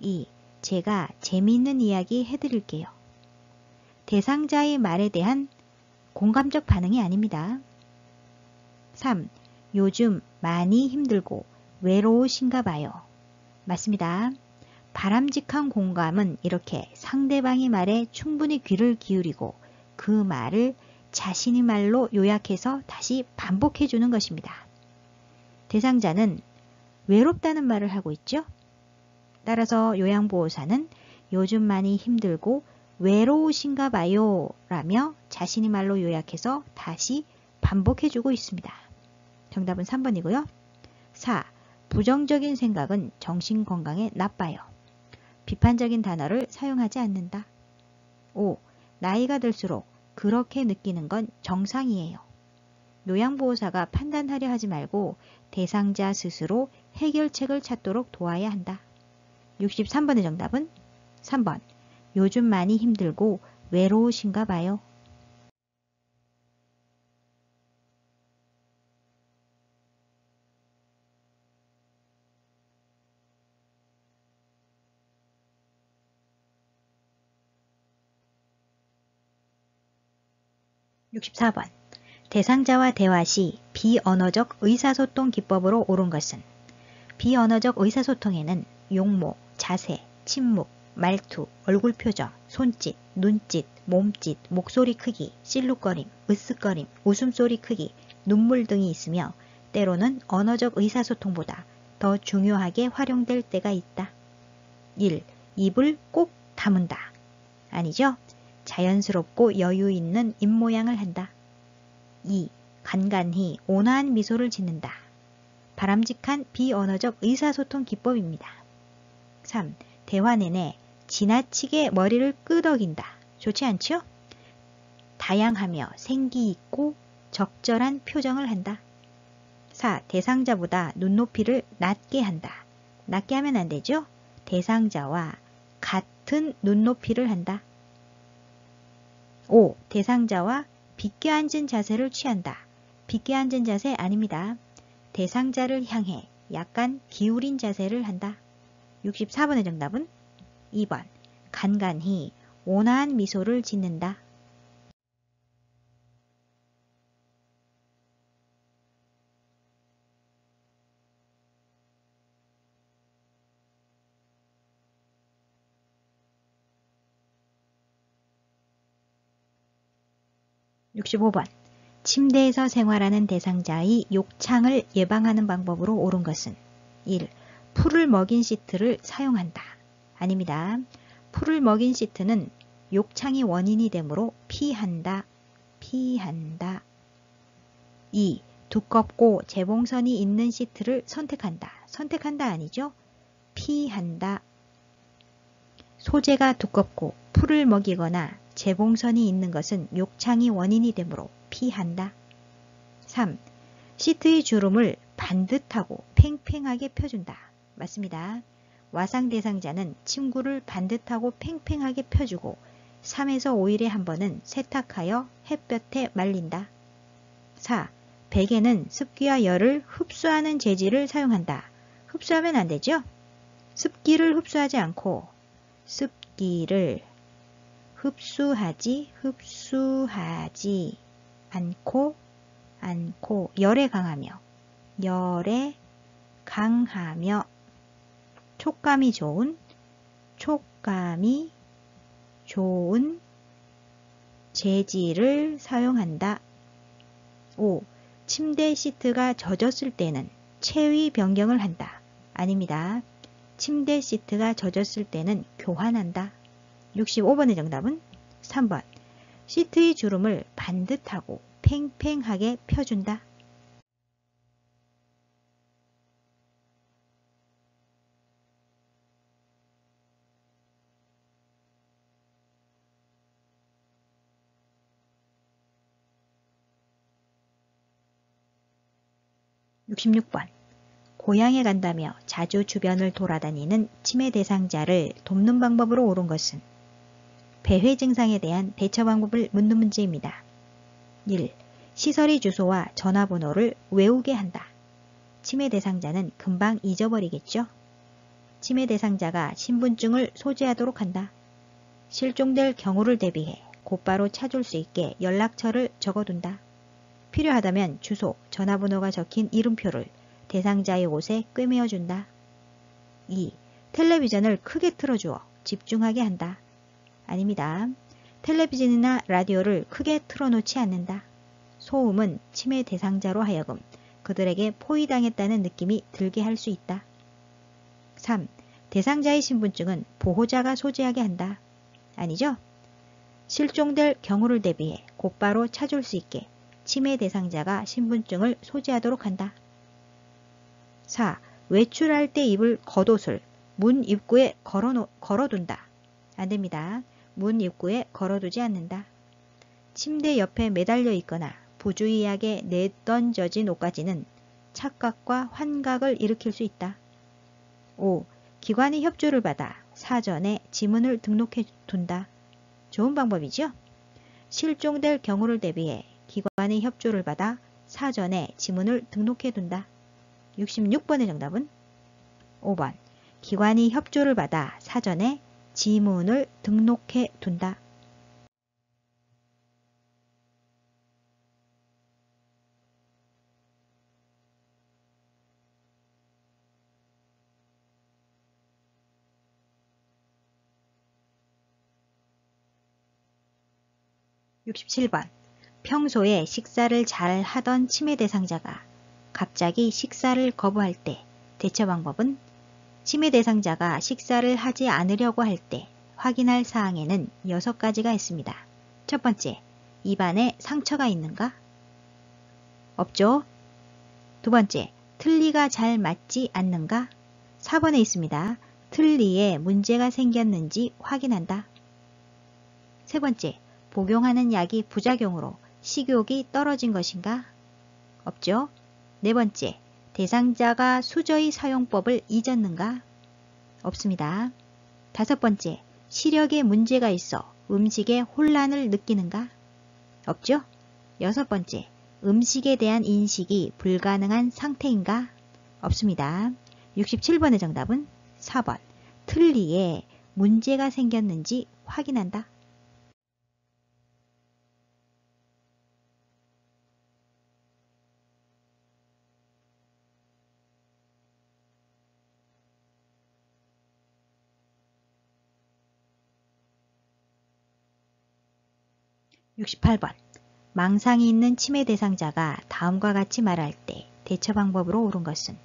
2. 제가 재미있는 이야기 해드릴게요. 대상자의 말에 대한 공감적 반응이 아닙니다. 3. 요즘 많이 힘들고 외로우신가 봐요. 맞습니다. 바람직한 공감은 이렇게 상대방의 말에 충분히 귀를 기울이고 그 말을 자신의 말로 요약해서 다시 반복해 주는 것입니다. 대상자는 외롭다는 말을 하고 있죠. 따라서 요양보호사는 요즘 많이 힘들고 외로우신가 봐요 라며 자신의 말로 요약해서 다시 반복해 주고 있습니다. 정답은 3번이고요. 4. 부정적인 생각은 정신건강에 나빠요. 비판적인 단어를 사용하지 않는다. 5. 나이가 들수록 그렇게 느끼는 건 정상이에요. 요양보호사가 판단하려 하지 말고 대상자 스스로 해결책을 찾도록 도와야 한다. 63번의 정답은 3번. 요즘 많이 힘들고 외로우신가 봐요. (64번) 대상자와 대화 시 비언어적 의사소통 기법으로 옳은 것은 비언어적 의사소통에는 용모, 자세, 침묵, 말투, 얼굴 표정, 손짓, 눈짓, 몸짓, 목소리 크기, 실룩거림, 으쓱거림, 웃음소리 크기, 눈물 등이 있으며 때로는 언어적 의사소통보다 더 중요하게 활용될 때가 있다. 1. 입을 꼭 다문다. 아니죠? 자연스럽고 여유 있는 입모양을 한다. 2. 간간히 온화한 미소를 짓는다. 바람직한 비언어적 의사소통 기법입니다. 3. 대화 내내 지나치게 머리를 끄덕인다. 좋지 않죠? 다양하며 생기 있고 적절한 표정을 한다. 4. 대상자보다 눈높이를 낮게 한다. 낮게 하면 안 되죠? 대상자와 같은 눈높이를 한다. 5. 대상자와 빗게 앉은 자세를 취한다. 빗게 앉은 자세 아닙니다. 대상자를 향해 약간 기울인 자세를 한다. 64번의 정답은 2번. 간간히 온화한 미소를 짓는다. (65번) 침대에서 생활하는 대상자의 욕창을 예방하는 방법으로 옳은 것은 1. 풀을 먹인 시트를 사용한다. 아닙니다. 풀을 먹인 시트는 욕창이 원인이 되므로 피한다. 2. 두껍고 재봉선이 있는 시트를 선택한다. 선택한다 아니죠? 피한다. 소재가 두껍고 풀을 먹이거나 재봉선이 있는 것은 욕창이 원인이 되므로 피한다. 3. 시트의 주름을 반듯하고 팽팽하게 펴준다. 맞습니다. 와상 대상자는 침구를 반듯하고 팽팽하게 펴주고 3에서 5일에 한 번은 세탁하여 햇볕에 말린다. 4. 베개는 습기와 열을 흡수하는 재질을 사용한다. 흡수하면 안 되죠? 습기를 흡수하지 않고 습기를 흡수하지 않고 열에 강하며 촉감이 좋은 재질을 사용한다. 5. 침대 시트가 젖었을 때는 체위 변경을 한다. 아닙니다. 침대 시트가 젖었을 때는 교환한다. 65번의 정답은 3번. 시트의 주름을 반듯하고 팽팽하게 펴준다. (66번) 고향에 간다며 자주 주변을 돌아다니는 치매 대상자를 돕는 방법으로 옳은 것은 배회 증상에 대한 대처 방법을 묻는 문제입니다. 1. 시설의 주소와 전화번호를 외우게 한다. 치매 대상자는 금방 잊어버리겠죠? 치매 대상자가 신분증을 소지하도록 한다. 실종될 경우를 대비해 곧바로 찾을 수 있게 연락처를 적어둔다. 필요하다면 주소, 전화번호가 적힌 이름표를 대상자의 옷에 꿰매어준다. 2. 텔레비전을 크게 틀어주어 집중하게 한다. 아닙니다. 텔레비전이나 라디오를 크게 틀어놓지 않는다. 소음은 치매 대상자로 하여금 그들에게 포위당했다는 느낌이 들게 할 수 있다. 3. 대상자의 신분증은 보호자가 소지하게 한다. 아니죠? 실종될 경우를 대비해 곧바로 찾을 수 있게 치매 대상자가 신분증을 소지하도록 한다. 4. 외출할 때 입을 겉옷을 문 입구에 걸어둔다. 안됩니다. 문 입구에 걸어두지 않는다. 침대 옆에 매달려 있거나 부주의하게 내던져진 옷까지는 착각과 환각을 일으킬 수 있다. 5. 기관의 협조를 받아 사전에 지문을 등록해 둔다. 좋은 방법이죠? 실종될 경우를 대비해 기관의 협조를 받아 사전에 지문을 등록해 둔다. 66번의 정답은 5번. 기관의 협조를 받아 사전에 지문을 등록해 둔다. 67번. 평소에 식사를 잘 하던 치매 대상자가 갑자기 식사를 거부할 때 대처 방법은 치매 대상자가 식사를 하지 않으려고 할 때 확인할 사항에는 6가지가 있습니다. 첫 번째, 입안에 상처가 있는가? 없죠? 두 번째, 틀니가 잘 맞지 않는가? 4번에 있습니다. 틀니에 문제가 생겼는지 확인한다. 세 번째, 복용하는 약이 부작용으로 식욕이 떨어진 것인가? 없죠? 네 번째, 대상자가 수저의 사용법을 잊었는가? 없습니다. 다섯 번째, 시력에 문제가 있어 음식에 혼란을 느끼는가? 없죠? 여섯 번째, 음식에 대한 인식이 불가능한 상태인가? 없습니다. 67번의 정답은 4번, 틀니에 문제가 생겼는지 확인한다. 68번. 망상이 있는 치매 대상자가 다음과 같이 말할 때 대처 방법으로 옳은 것은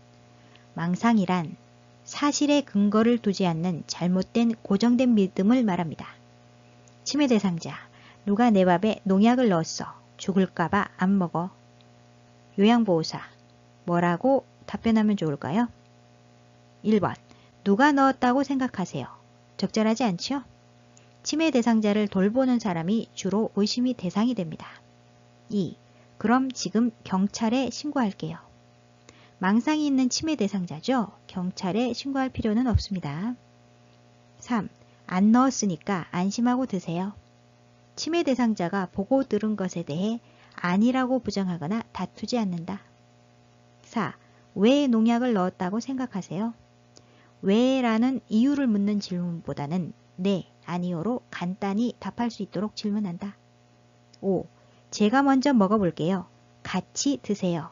망상이란 사실에 근거를 두지 않는 잘못된 고정된 믿음을 말합니다. 치매 대상자, 누가 내 밥에 농약을 넣었어. 죽을까봐 안 먹어. 요양보호사, 뭐라고 답변하면 좋을까요? 1번, 누가 넣었다고 생각하세요. 적절하지 않죠? 치매 대상자를 돌보는 사람이 주로 의심이 대상이 됩니다. 2. 그럼 지금 경찰에 신고할게요. 망상이 있는 치매 대상자죠. 경찰에 신고할 필요는 없습니다. 3. 안 넣었으니까 안심하고 드세요. 치매 대상자가 보고 들은 것에 대해 아니라고 부정하거나 다투지 않는다. 4. 왜 농약을 넣었다고 생각하세요? 왜라는 이유를 묻는 질문보다는 네, 아니요로 간단히 답할 수 있도록 질문한다. 5. 제가 먼저 먹어볼게요. 같이 드세요.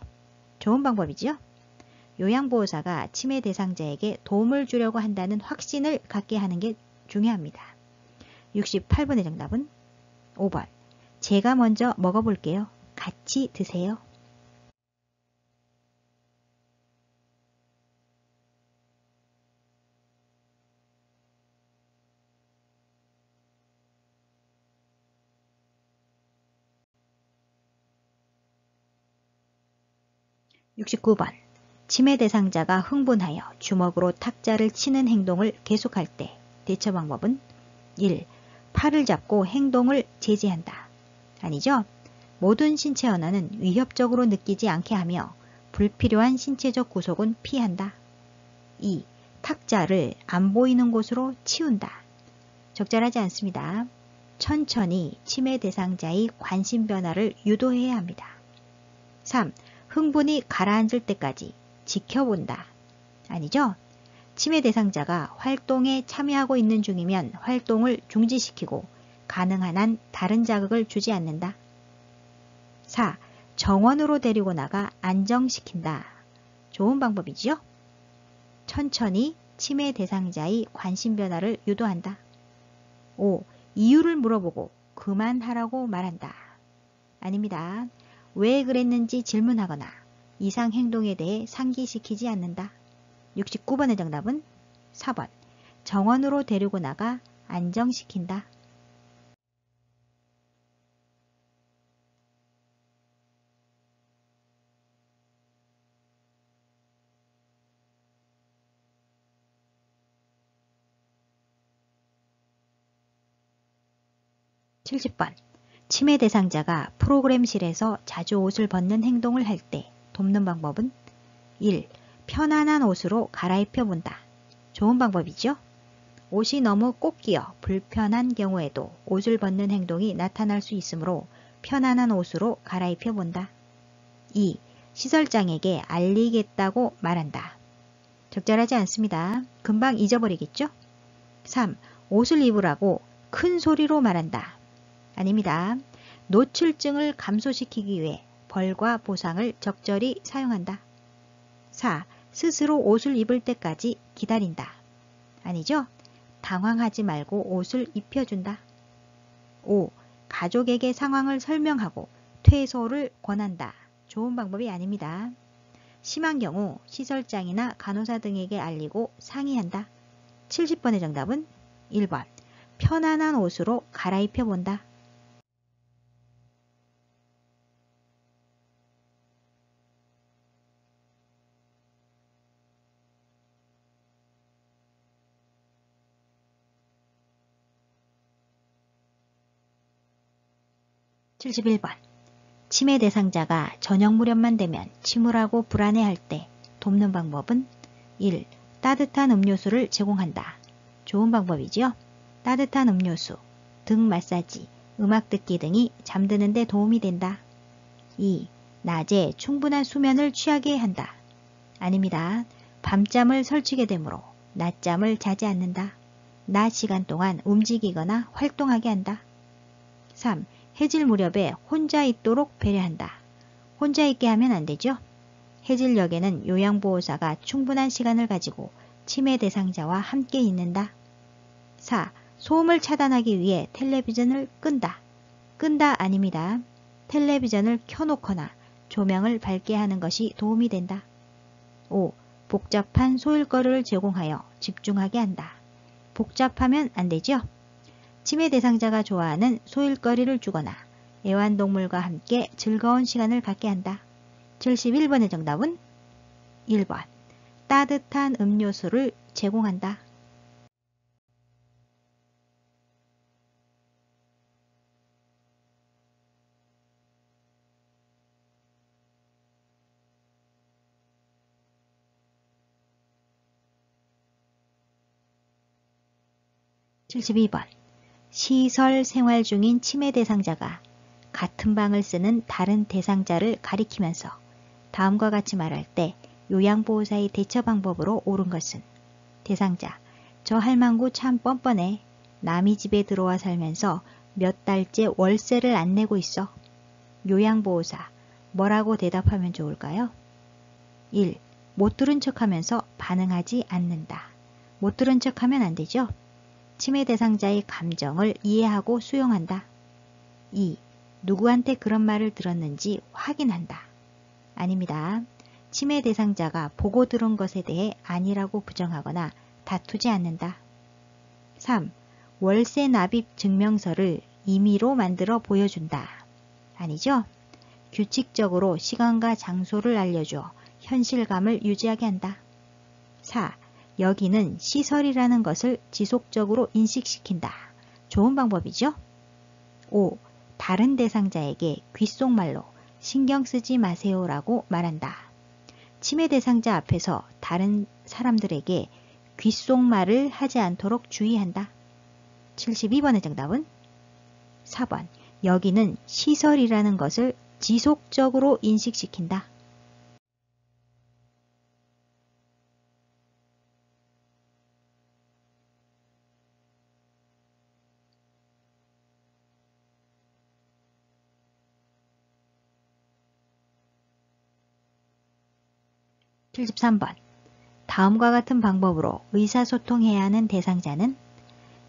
좋은 방법이죠? 요양보호사가 치매 대상자에게 도움을 주려고 한다는 확신을 갖게 하는 게 중요합니다. 68번의 정답은 5번. 제가 먼저 먹어볼게요. 같이 드세요. 69번. 치매 대상자가 흥분하여 주먹으로 탁자를 치는 행동을 계속할 때 대처 방법은 1. 팔을 잡고 행동을 제지한다. 아니죠? 모든 신체 언어는 위협적으로 느끼지 않게 하며 불필요한 신체적 구속은 피한다. 2. 탁자를 안 보이는 곳으로 치운다. 적절하지 않습니다. 천천히 치매 대상자의 관심 변화를 유도해야 합니다. 3. 흥분이 가라앉을 때까지 지켜본다. 아니죠? 치매 대상자가 활동에 참여하고 있는 중이면 활동을 중지시키고 가능한 한 다른 자극을 주지 않는다. 4. 정원으로 데리고 나가 안정시킨다. 좋은 방법이지요? 천천히 치매 대상자의 관심 변화를 유도한다. 5. 이유를 물어보고 그만하라고 말한다. 아닙니다. 왜 그랬는지 질문하거나 이상 행동에 대해 상기시키지 않는다. 69번의 정답은 4번. 정원으로 데리고 나가 안정시킨다. 70번. 치매 대상자가 프로그램실에서 자주 옷을 벗는 행동을 할 때 돕는 방법은 1. 편안한 옷으로 갈아입혀 본다. 좋은 방법이죠? 옷이 너무 꼭 끼어 불편한 경우에도 옷을 벗는 행동이 나타날 수 있으므로 편안한 옷으로 갈아입혀 본다. 2. 시설장에게 알리겠다고 말한다. 적절하지 않습니다. 금방 잊어버리겠죠? 3. 옷을 입으라고 큰 소리로 말한다. 아닙니다. 노출증을 감소시키기 위해 벌과 보상을 적절히 사용한다. 4. 스스로 옷을 입을 때까지 기다린다. 아니죠? 당황하지 말고 옷을 입혀준다. 5. 가족에게 상황을 설명하고 퇴소를 권한다. 좋은 방법이 아닙니다. 심한 경우 시설장이나 간호사 등에게 알리고 상의한다. 70번의 정답은 1번. 편안한 옷으로 갈아입혀 본다. 71번. 치매 대상자가 저녁 무렵만 되면 침울하고 불안해할 때 돕는 방법은 1. 따뜻한 음료수를 제공한다. 좋은 방법이지요? 따뜻한 음료수, 등 마사지, 음악 듣기 등이 잠드는 데 도움이 된다. 2. 낮에 충분한 수면을 취하게 한다. 아닙니다. 밤잠을 설치게 되므로 낮잠을 자지 않는다. 낮 시간 동안 움직이거나 활동하게 한다. 3. 해질 무렵에 혼자 있도록 배려한다. 혼자 있게 하면 안 되죠? 해질녘에는 요양보호사가 충분한 시간을 가지고 치매 대상자와 함께 있는다. 4. 소음을 차단하기 위해 텔레비전을 끈다. 끈다 아닙니다. 텔레비전을 켜놓거나 조명을 밝게 하는 것이 도움이 된다. 5. 복잡한 소일거리를 제공하여 집중하게 한다. 복잡하면 안 되죠? 치매 대상자가 좋아하는 소일거리를 주거나 애완동물과 함께 즐거운 시간을 갖게 한다. 71번의 정답은 1번. 따뜻한 음료수를 제공한다. 72번. 시설 생활 중인 치매 대상자가 같은 방을 쓰는 다른 대상자를 가리키면서 다음과 같이 말할 때 요양보호사의 대처 방법으로 옳은 것은 대상자, 저 할망구 참 뻔뻔해. 남이 집에 들어와 살면서 몇 달째 월세를 안 내고 있어. 요양보호사, 뭐라고 대답하면 좋을까요? 1. 못 들은 척하면서 반응하지 않는다. 못 들은 척하면 안 되죠? 치매 대상자의 감정을 이해하고 수용한다. 2. 누구한테 그런 말을 들었는지 확인한다. 아닙니다. 치매 대상자가 보고 들은 것에 대해 아니라고 부정하거나 다투지 않는다. 3. 월세 납입 증명서를 임의로 만들어 보여준다. 아니죠? 규칙적으로 시간과 장소를 알려줘 현실감을 유지하게 한다. 4. 여기는 시설이라는 것을 지속적으로 인식시킨다. 좋은 방법이죠? 5. 다른 대상자에게 귓속말로 신경 쓰지 마세요라고 말한다. 치매 대상자 앞에서 다른 사람들에게 귓속말을 하지 않도록 주의한다. 72번의 정답은 4번. 여기는 시설이라는 것을 지속적으로 인식시킨다. 73번. 다음과 같은 방법으로 의사소통해야 하는 대상자는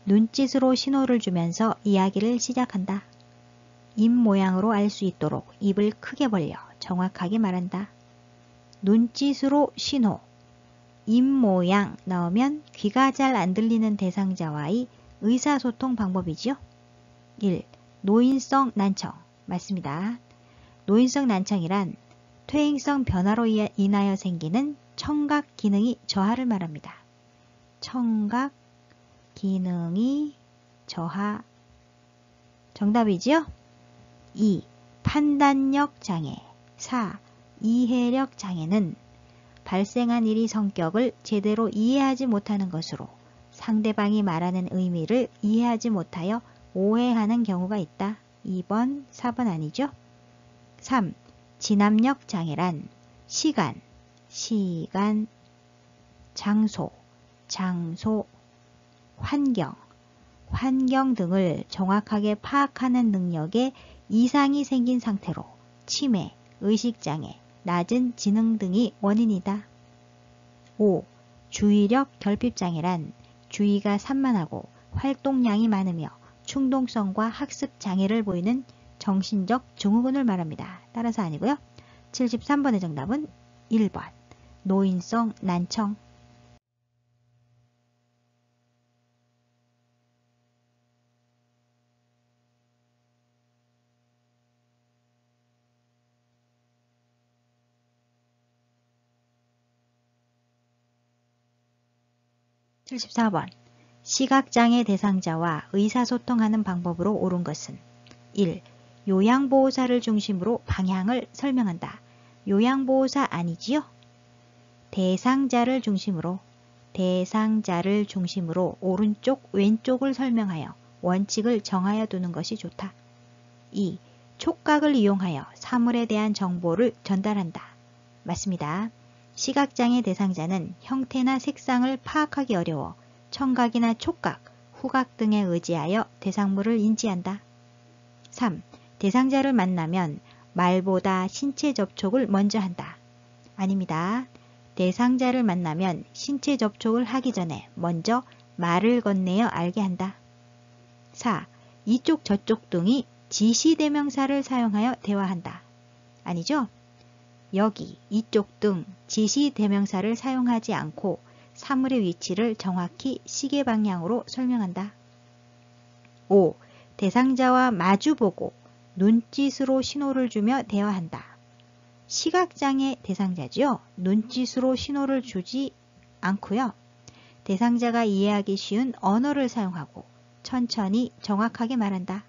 눈짓으로 신호를 주면서 이야기를 시작한다. 입 모양으로 알 수 있도록 입을 크게 벌려 정확하게 말한다. 눈짓으로 신호, 입 모양 나오면 귀가 잘 안 들리는 대상자와의 의사소통 방법이지요. 1. 노인성 난청. 맞습니다. 노인성 난청이란 퇴행성 변화로 인하여 생기는 청각 기능이 저하를 말합니다. 청각 기능이 저하. 정답이지요? 2. 판단력 장애. 4. 이해력 장애는 발생한 일의 성격을 제대로 이해하지 못하는 것으로 상대방이 말하는 의미를 이해하지 못하여 오해하는 경우가 있다. 2번, 4번 아니죠? 3. 진압력 장애란 시간, 장소, 환경 등을 정확하게 파악하는 능력에 이상이 생긴 상태로 치매, 의식장애, 낮은 지능 등이 원인이다. 5. 주의력 결핍장애란 주의가 산만하고 활동량이 많으며 충동성과 학습 장애를 보이는 정신적 증후군을 말합니다. 따라서 아니고요. 73번의 정답은 1번. 노인성 난청. 74번. 시각장애 대상자와 의사소통하는 방법으로 옳은 것은 1. 요양보호사를 중심으로 방향을 설명한다. 요양보호사 아니지요? 대상자를 중심으로 오른쪽, 왼쪽을 설명하여 원칙을 정하여 두는 것이 좋다. 2. 촉각을 이용하여 사물에 대한 정보를 전달한다. 맞습니다. 시각장애 대상자는 형태나 색상을 파악하기 어려워 청각이나 촉각, 후각 등에 의지하여 대상물을 인지한다. 3. 대상자를 만나면 말보다 신체 접촉을 먼저 한다. 아닙니다. 대상자를 만나면 신체 접촉을 하기 전에 먼저 말을 건네어 알게 한다. 4. 이쪽 저쪽 등이 지시대명사를 사용하여 대화한다. 아니죠? 여기, 이쪽 등 지시대명사를 사용하지 않고 사물의 위치를 정확히 시계 방향으로 설명한다. 5. 대상자와 마주보고 눈짓으로 신호를 주며 대화한다. 시각장애 대상자죠. 눈짓으로 신호를 주지 않고요. 대상자가 이해하기 쉬운 언어를 사용하고 천천히 정확하게 말한다.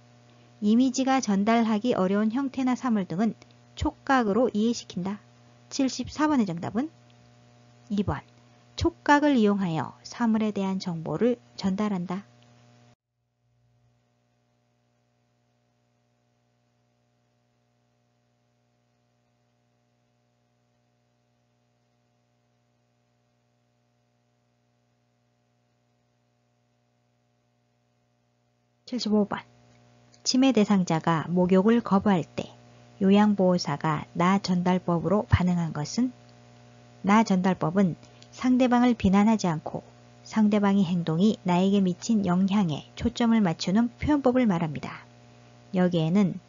이미지가 전달하기 어려운 형태나 사물 등은 촉각으로 이해시킨다. 74번의 정답은 2번. 촉각을 이용하여 사물에 대한 정보를 전달한다. 75번. 치매 대상자가 목욕을 거부할 때 요양보호사가 나 전달법으로 반응한 것은? 나 전달법은 상대방을 비난하지 않고 상대방의 행동이 나에게 미친 영향에 초점을 맞추는 표현법을 말합니다. 여기에는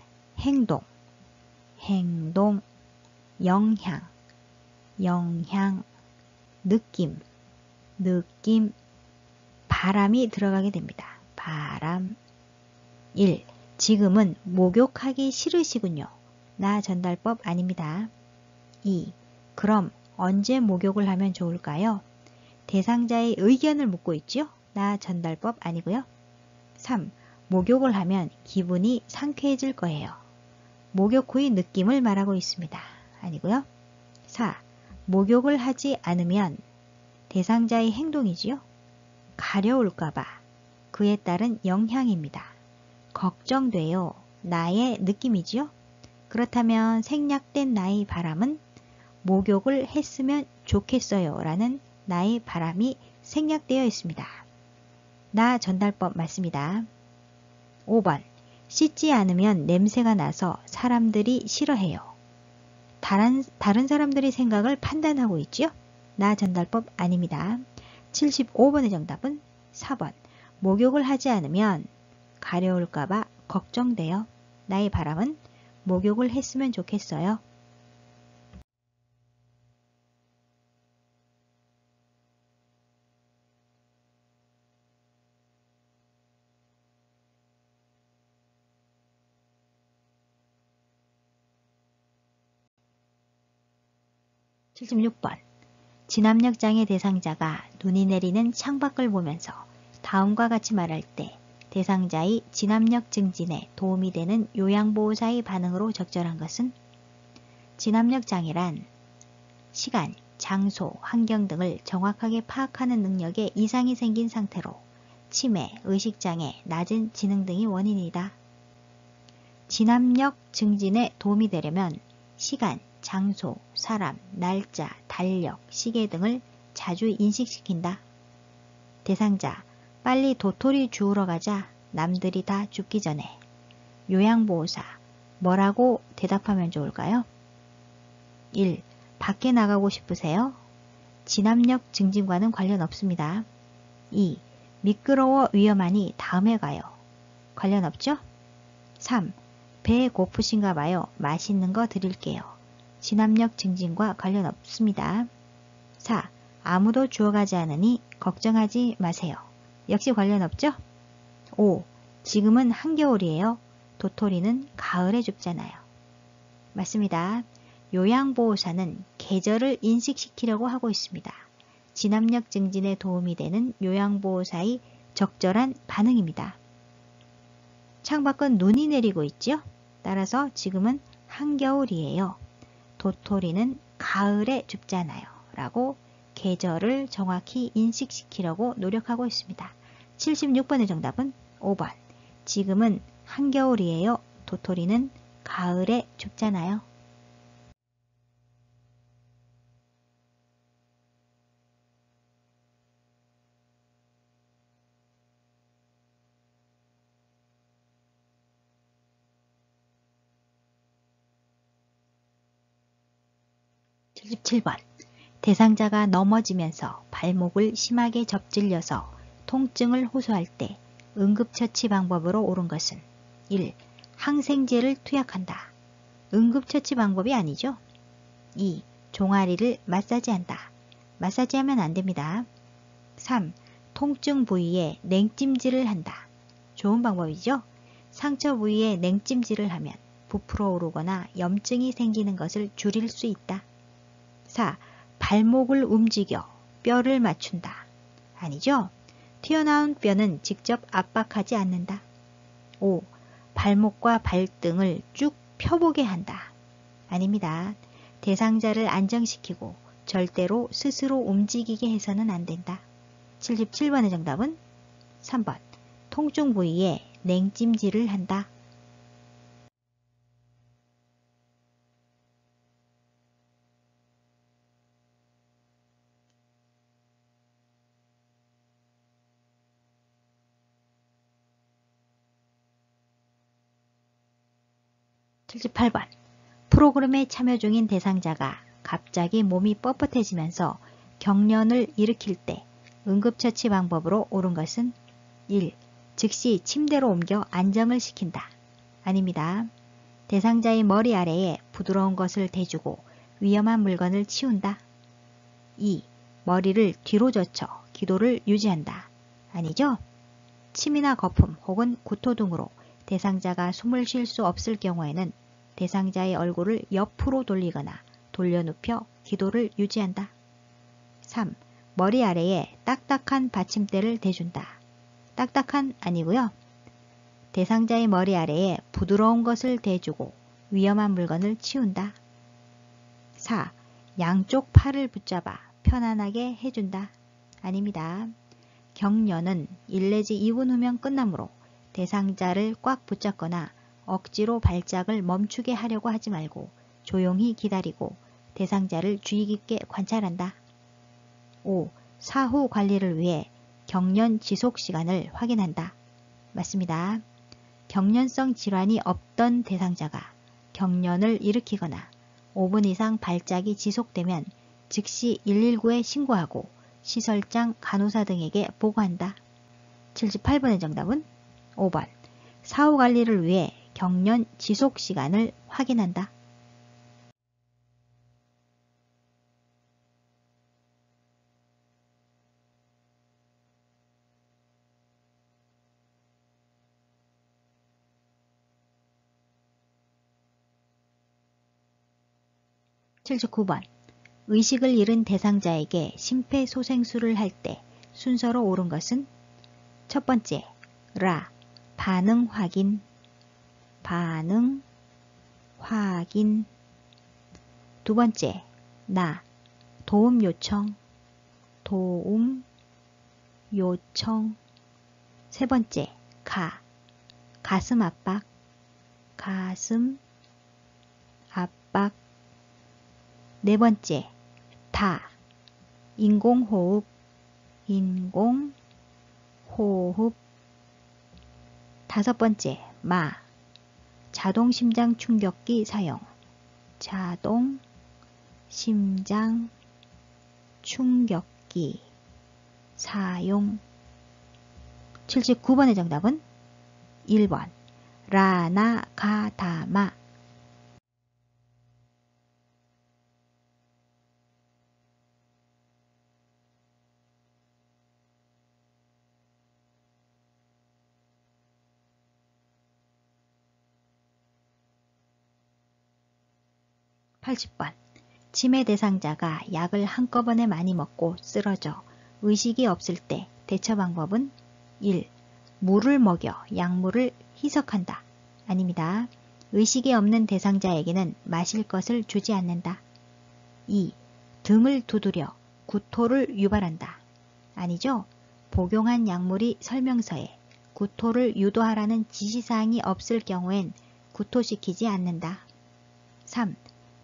행동, 영향, 느낌, 바람이 들어가게 됩니다. 바람. 1. 지금은 목욕하기 싫으시군요. 나 전달법 아닙니다. 2. 그럼 언제 목욕을 하면 좋을까요? 대상자의 의견을 묻고 있죠? 나 전달법 아니고요. 3. 목욕을 하면 기분이 상쾌해질 거예요. 목욕 후의 느낌을 말하고 있습니다. 아니고요. 4. 목욕을 하지 않으면 대상자의 행동이지요. 가려울까봐 그에 따른 영향입니다. 걱정돼요. 나의 느낌이지요. 그렇다면 생략된 나의 바람은 목욕을 했으면 좋겠어요 라는 나의 바람이 생략되어 있습니다. 나 전달법 맞습니다. 5번. 씻지 않으면 냄새가 나서 사람들이 싫어해요. 다른 사람들의 생각을 판단하고 있지요. 나 전달법 아닙니다. 75번의 정답은 4번. 목욕을 하지 않으면 가려울까봐 걱정돼요. 나의 바람은 목욕을 했으면 좋겠어요. (76번) 진압력 장애 대상자가 눈이 내리는 창밖을 보면서 다음과 같이 말할 때 대상자의 진압력 증진에 도움이 되는 요양보호사의 반응으로 적절한 것은? 진압력 장애란 시간, 장소, 환경 등을 정확하게 파악하는 능력에 이상이 생긴 상태로 치매, 의식장애, 낮은 지능 등이 원인이다. 진압력 증진에 도움이 되려면 시간, 장소, 사람, 날짜, 달력, 시계 등을 자주 인식시킨다. 대상자, 빨리 도토리 주우러 가자. 남들이 다 죽기 전에. 요양보호사, 뭐라고 대답하면 좋을까요? 1. 밖에 나가고 싶으세요? 진압력 증진과는 관련 없습니다. 2. 미끄러워 위험하니 다음에 가요. 관련 없죠? 3. 배 고프신가 봐요. 맛있는 거 드릴게요. 진압력 증진과 관련 없습니다. 4. 아무도 주워가지 않으니 걱정하지 마세요. 역시 관련 없죠? 5. 지금은 한겨울이에요. 도토리는 가을에 줍잖아요. 맞습니다. 요양보호사는 계절을 인식시키려고 하고 있습니다. 진압력 증진에 도움이 되는 요양보호사의 적절한 반응입니다. 창밖은 눈이 내리고 있죠? 따라서 지금은 한겨울이에요. 도토리는 가을에 줍잖아요. 라고 계절을 정확히 인식시키려고 노력하고 있습니다. 76번의 정답은 5번. 지금은 한겨울이에요. 도토리는 가을에 줍잖아요. (77번) 대상자가 넘어지면서 발목을 심하게 접질려서 통증을 호소할 때 응급처치 방법으로 옳은 것은 1. 항생제를 투약한다. 응급처치 방법이 아니죠. 2. 종아리를 마사지한다. 마사지하면 안됩니다. 3. 통증 부위에 냉찜질을 한다. 좋은 방법이죠. 상처 부위에 냉찜질을 하면 부풀어 오르거나 염증이 생기는 것을 줄일 수 있다. 4. 발목을 움직여 뼈를 맞춘다. 아니죠. 튀어나온 뼈는 직접 압박하지 않는다. 5. 발목과 발등을 쭉 펴보게 한다. 아닙니다. 대상자를 안정시키고 절대로 스스로 움직이게 해서는 안 된다. 77번의 정답은 3번. 통증 부위에 냉찜질을 한다. (78번) 프로그램에 참여 중인 대상자가 갑자기 몸이 뻣뻣해지면서 경련을 일으킬 때 응급처치 방법으로 옳은 것은 1. 즉시 침대로 옮겨 안정을 시킨다. 아닙니다. 대상자의 머리 아래에 부드러운 것을 대주고 위험한 물건을 치운다. 2. 머리를 뒤로 젖혀 기도를 유지한다. 아니죠? 침이나 거품 혹은 구토 등으로 대상자가 숨을 쉴 수 없을 경우에는 대상자의 얼굴을 옆으로 돌리거나 돌려눕혀 기도를 유지한다. 3. 머리 아래에 딱딱한 받침대를 대준다. 딱딱한 아니고요. 대상자의 머리 아래에 부드러운 것을 대주고 위험한 물건을 치운다. 4. 양쪽 팔을 붙잡아 편안하게 해준다. 아닙니다. 경련은 1 내지 2분 후면 끝나므로 대상자를 꽉 붙잡거나 억지로 발작을 멈추게 하려고 하지 말고 조용히 기다리고 대상자를 주의 깊게 관찰한다. 5. 사후 관리를 위해 경련 지속 시간을 확인한다. 맞습니다. 경련성 질환이 없던 대상자가 경련을 일으키거나 5분 이상 발작이 지속되면 즉시 119에 신고하고 시설장, 간호사 등에게 보고한다. 78번의 정답은 5번. 사후 관리를 위해 경련 지속 시간을 확인한다. 79번. 의식을 잃은 대상자에게 심폐소생술을 할 때 순서로 옳은 것은 첫 번째, 라, 반응 확인, 반응 확인. 두 번째, 나, 도움 요청, 도움 요청. 세 번째, 가, 가슴 압박, 가슴 압박. 네 번째, 다, 인공호흡, 인공호흡. 다섯 번째, 마, 자동심장 충격기 사용, 자동심장 충격기 사용. 79번의 정답은 1번, 라나가다마. 80번. 치매 대상자가 약을 한꺼번에 많이 먹고 쓰러져 의식이 없을 때 대처 방법은 1. 물을 먹여 약물을 희석한다. 아닙니다. 의식이 없는 대상자에게는 마실 것을 주지 않는다. 2. 등을 두드려 구토를 유발한다. 아니죠. 복용한 약물이 설명서에 구토를 유도하라는 지시사항이 없을 경우엔 구토시키지 않는다. 3.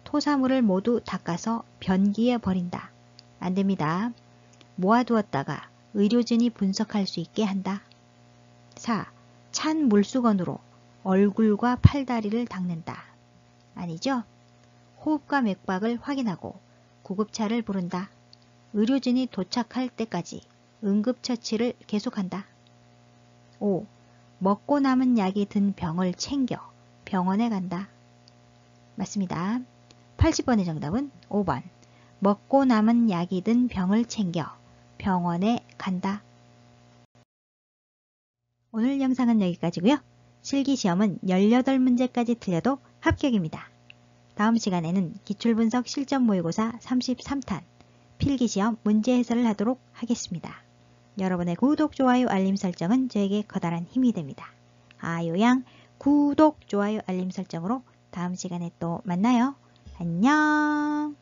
토사물을 모두 닦아서 변기에 버린다. 안됩니다. 모아두었다가 의료진이 분석할 수 있게 한다. 4. 찬 물수건으로 얼굴과 팔다리를 닦는다. 아니죠? 호흡과 맥박을 확인하고 구급차를 부른다. 의료진이 도착할 때까지 응급처치를 계속한다. 5. 먹고 남은 약이 든 병을 챙겨 병원에 간다. 맞습니다. 80번의 정답은 5번. 먹고 남은 약이 든 병을 챙겨 병원에 간다. 오늘 영상은 여기까지고요. 실기시험은 18문제까지 틀려도 합격입니다. 다음 시간에는 기출분석 실전 모의고사 33탄 필기시험 문제 해설을 하도록 하겠습니다. 여러분의 구독, 좋아요, 알림 설정은 저에게 커다란 힘이 됩니다. 아요양 구독, 좋아요, 알림 설정으로 다음 시간에 또 만나요. 안녕.